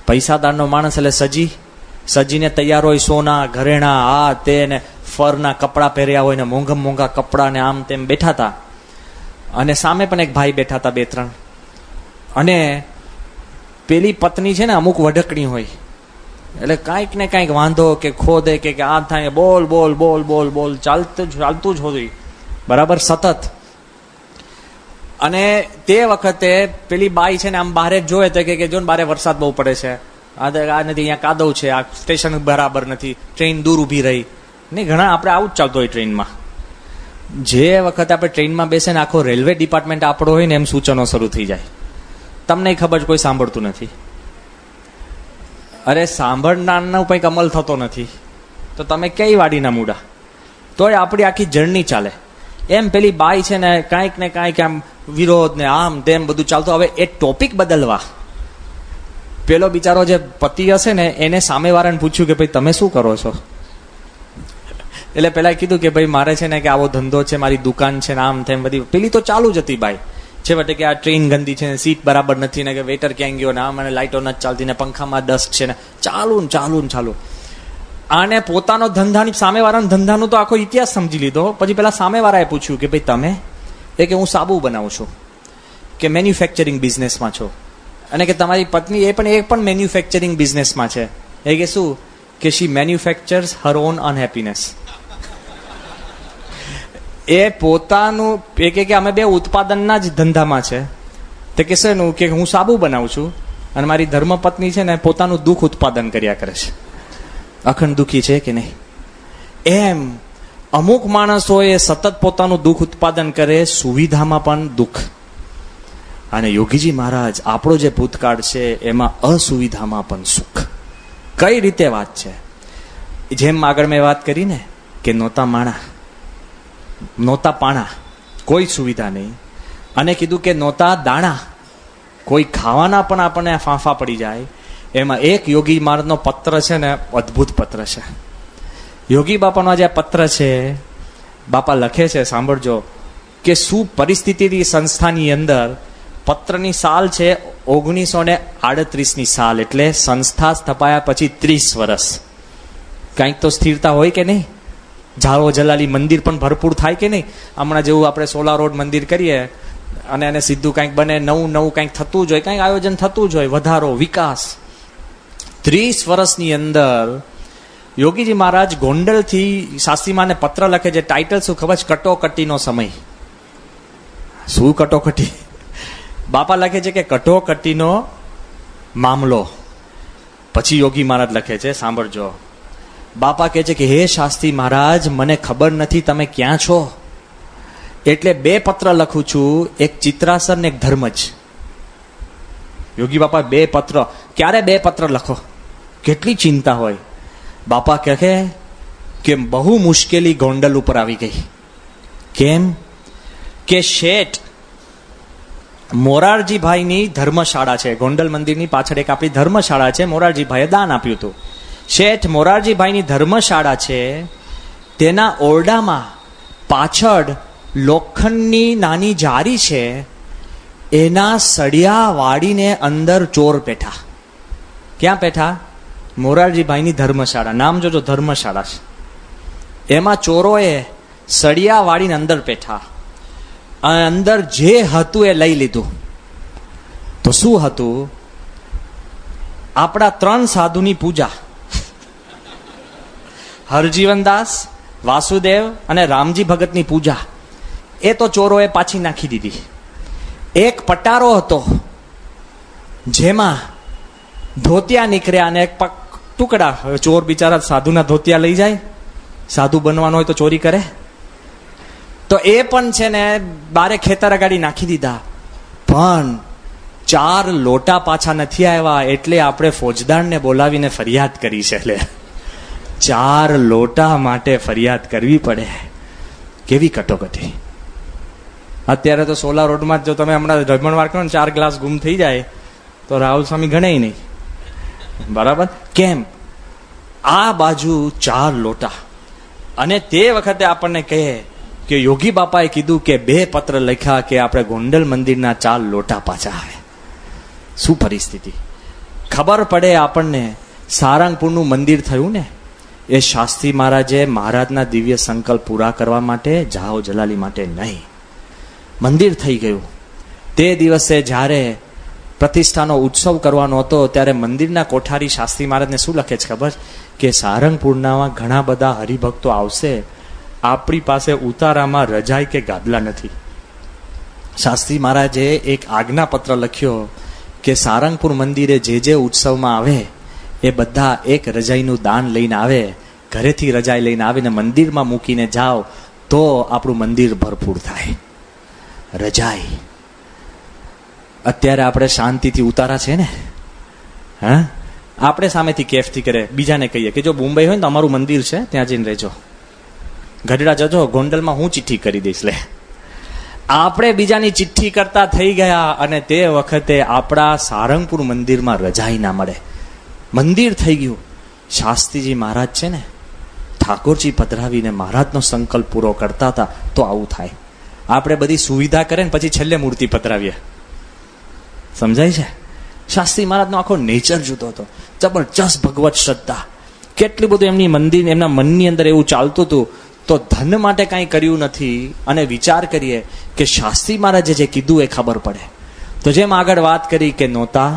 A: પૈસાદારનો માણસ એટલે સજીને તૈયાર હોય, સોના ઘરેણા આ તે ને ફરના કપડાં પહેર્યા હોય ને મોંઘા મોંઘા કપડાં ને આમ તેમ બેઠા હતા. અને સામે પણ એક ભાઈ બેઠા હતા, 2-3. અને પેલી પત્ની છે ને અમુક વઢકણી હોય, એટલે કાંઈક ને કાંઈક વાંધો કે ખોદે કે આ થાય, બોલ બોલ બોલ બોલ બોલ ચાલતું જ હોય બરાબર સતત. અને તે વખતે પેલી બાઈ છે ને આમ બહાર જોવે તો કે જો ને બારે વરસાદ બહુ પડે છે, આ નથી, અહીંયા કાદવ છે, આ સ્ટેશન બરાબર નથી, ટ્રેન દૂર ઊભી રહી. નહીં, ઘણા આપણે આવું જ ચાલતું હોય ટ્રેનમાં. જે વખતે આપણે ટ્રેનમાં બેસે ને આખો રેલવે ડિપાર્ટમેન્ટ આપણો હોય ને એમ સૂચનો શરૂ થઈ જાય. તમને ખબર કોઈ સાંભળતું નથી. અરે સાંભળનારનો કંઈક અમલ થતો નથી તો તમે કઈ વાડીના મૂડા, તોય આપણી આખી જર્ની ચાલે. એમ પેલી બાઈ છે ને કાંઈક ને કાંઈક આમ વિરોધ ને આમ તેમ બધું ચાલતું. હવે એ ટોપિક બદલવા પેલો બિચારો જે પતિ હશે ને એને સામેવાળાને પૂછ્યું કે ભાઈ તમે શું કરો છો? એટલે પેલા કીધું કે ભાઈ મારે છે ને કે આવો ધંધો છે, મારી દુકાન છે ને આમ તેમ બધી. પેલી તો ચાલુ જ હતી બાઈ. છેવટે કે આ ટ્રેન ગંદી છે ને સીટ બરાબર નથી ને કે વેટર ક્યાં ગયો ને આમ અને લાઇટો નથી ચાલતી ને પંખામાં ડસ્ટ છે ને ચાલુ. આને પોતાનો ધંધાની સામેવાળાના ધંધાનું તો આખો ઇતિહાસ સમજી લીધો. પછી પેલા સામેવાળાએ પૂછ્યું કે ભાઈ તમે? એ કે હું સાબુ બનાવું છું, કે મેન્યુફેક્ચરિંગ બિઝનેસમાં છો. અને કે તમારી પત્ની એ પણ મેન્યુફેક્ચરિંગ બિઝનેસમાં છે. એ કે શું? કે શી મેન્યુફેક્ચર્સ હર ઓન અનહેપીનેસ. એ પોતાનું એ કે અમે બે ઉત્પાદનના જ ધંધામાં છે. તે કે શેનું? કે હું સાબુ બનાવું છું અને મારી ધર્મપત્ની છે ને પોતાનું દુઃખ ઉત્પાદન કર્યા કરે છે. અખંડ દુઃખી છે કે નહીં? એમ અમુક માણસો એ સતત પોતાનું દુઃખ ઉત્પાદન કરે, સુવિધામાં પણ દુઃખ. અને યોગીજી મહારાજ આપણો જે ભૂતકાળ છે એમાં અસુવિધામાં પણ સુખ. કઈ રીતે વાત છે? જેમ આગળ મેં વાત કરી ને કે નહોતા પાણા, કોઈ સુવિધા નહીં. અને કીધું કે નહોતા દાણા, કોઈ ખાવાના પણ આપણને ફાંફા પડી જાય. એમાં એક યોગી મહારાજનો પત્ર છે ને અદ્ભુત પત્ર છે. યોગી બાપાનો જે પત્ર છે, બાપા લખે છે, સાંભળજો કે શું પરિસ્થિતિની સંસ્થાની અંદર. પત્રની સાલ છે 1938ની સાલ, એટલે સંસ્થા સ્થપાયા પછી 30 વર્ષ. કંઈક તો સ્થિરતા હોય કે નહીં? ઝાલો જલાલી મંદિર પણ ભરપૂર થાય કે નહીં? હમણાં જેવું આપણે સોલા રોડ મંદિર કરીએ અને એને સીધું કંઈક બને, નવું કંઈક થતું જ હોય, કંઈક આયોજન થતું જ હોય, વધારો વિકાસ. 30 વર્ષની અંદર યોગીજી મહારાજ ગોંડલથી શાસ્ત્રીમાને પત્ર લખે છે. ટાઇટલ શું ખબર છે? કટોકટીનો સમય. શું કટોકટી? બાપા લખે છે કે કટોકટીનો મામલો. પછી યોગી મહારાજ લખે છે, સાંભળજો. બાપા કહે છે કે હે શાસ્ત્રી મહારાજ, મને ખબર નથી તમે ક્યાં છો, એટલે 2 પત્ર લખું છું, એક ચિત્રાસર ને એક ધર્મજ. યોગી બાપા 2 પત્ર. ક્યારે 2 પત્ર લખો? કેટલી ચિંતા હોય. બાપા કહે કે બહુ મુશ્કેલી ગોંડલ ઉપર આવી ગઈ. કેમ? કે શેઠ મોરારજીભાઈની ધર્મશાળા છે. ગોંડલ મંદિરની પાછળ એક આપણી ધર્મશાળા છે, મોરારજીભાઈએ દાન આપ્યું હતું. શેઠ મોરારજીભાઈની ધર્મશાળા છે, તેના ઓરડામાં પાછળ લોખંડની નાની જારી છે, એના સળિયા વાળીને અંદર ચોર પેઠા. ક્યાં પેઠા? મોરારજીભાઈની ધર્મશાળા. નામ જોજો, ધર્મશાળા છે. એમાં ચોરોએ સળિયા વાળીને અંદર પેઠા. અંદર જે હતું એ લઈ લીધું. તો શું હતું? આપણા 3 સાધુની પૂજા. હરજીવનદાસ, વાસુદેવ અને રામજી ભગતની પૂજા. એ તો ચોરોએ પાછી નાખી દીધી. એક પટારો હતો જેમાં ધોતિયા નીકળ્યા અને એક ટુકડા. ચોર બિચારા સાધુના ધોતિયા લઈ જાય. સાધુ બનવાનો હોય તો ચોરી કરે. તો એ પણ છે ને બારે ખેતર અગાડી નાખી દીધા. પણ 4 લોટા પાછા નથી આવ્યા, એટલે આપણે ફોજદારને બોલાવીને ફરિયાદ કરી છે. એટલે 4 લોટા માટે ફરિયાદ કરવી પડે. કેવી કટોકટી! અત્યારે તો સોલા રોડમાં જો તમે હમણાં જમણવાર કરો ને 4 ગ્લાસ ગુમ થઈ જાય તો રાહુલ સ્વામી ગણે નહીં. બરાબર? કેમ? આ બાજુ 4 લોટા. અને તે વખતે આપણને કહે કે યોગી બાપાએ કીધું કે 2 પત્ર લખ્યા કે આપણે ગોંડલ મંદિરના 4 લોટા પાછા આવે. શું પરિસ્થિતિ! ખબર પડે આપણને સારંગપુરનું મંદિર થયું ને એ શાસ્ત્રી મહારાજે મહારાજના દિવ્ય સંકલ્પ પૂરા કરવા માટે, જાહો જલાલી માટે નહીં. મંદિર થઈ ગયું. તે દિવસે જ્યારે પ્રતિષ્ઠાનો ઉત્સવ કરવાનો હતો ત્યારે મંદિરના કોઠારી શાસ્ત્રી મહારાજને શું લખે છે ખબર? કે સારંગપુરના ઘણા બધા હરિભક્તો આવશે, આપણી પાસે ઉતારામાં રજાઈ કે ગાદલા નથી. શાસ્ત્રી મહારાજે એક આજ્ઞાપત્ર લખ્યો કે સારંગપુર મંદિરે જે ઉત્સવમાં આવે એ બધા એક રજાઈનું દાન લઈને આવે, ઘરેથી રજાઈ લઈને આવીને મંદિરમાં મૂકીને જાઓ તો આપણું મંદિર ભરપૂર થાય. રજાઈ અત્યારે આપણે શાંતિથી ઉતારા છે ને, હા, આપણે સામેથી કેફથી કરે, બીજાને કહીએ કે જો મુંબઈ હોય ને તો અમારું મંદિર છે ત્યાં જઈને રહેજો, ગઢડા જજો, ગોંડલમાં હું ચિઠ્ઠી કરી દઈશ. લે, આપણે બીજાની ચિઠ્ઠી કરતા થઈ ગયા અને તે વખતે આપણા સારંગપુર મંદિરમાં રજાઈ ના મળે. મંદિર થઈ ગયું. શાસ્ત્રીજી મહારાજ છે ને, ઠાકોરજી પધરાવીને મહારાજનો સંકલ્પ પૂરો કરતા હતા. તો આવું થાય. આપણે બધી સુવિધા કરે ને પછી છેલ્લે મૂર્તિ પધરાવીએ. સમજાય છે? શાસ્ત્રી મહારાજનો આખો નેચર જુદો હતો. જબરજસ્ત ભગવત શ્રદ્ધા. કેટલું બધું એમની મંદિર, એમના મનની અંદર એવું ચાલતું હતું. તો ધન માટે કાંઈ કર્યું નથી. અને વિચાર કરીએ કે શાસ્ત્રી મહારાજે જે કીધું એ ખબર પડે. તો જેમ આગળ વાત કરી કે નહોતા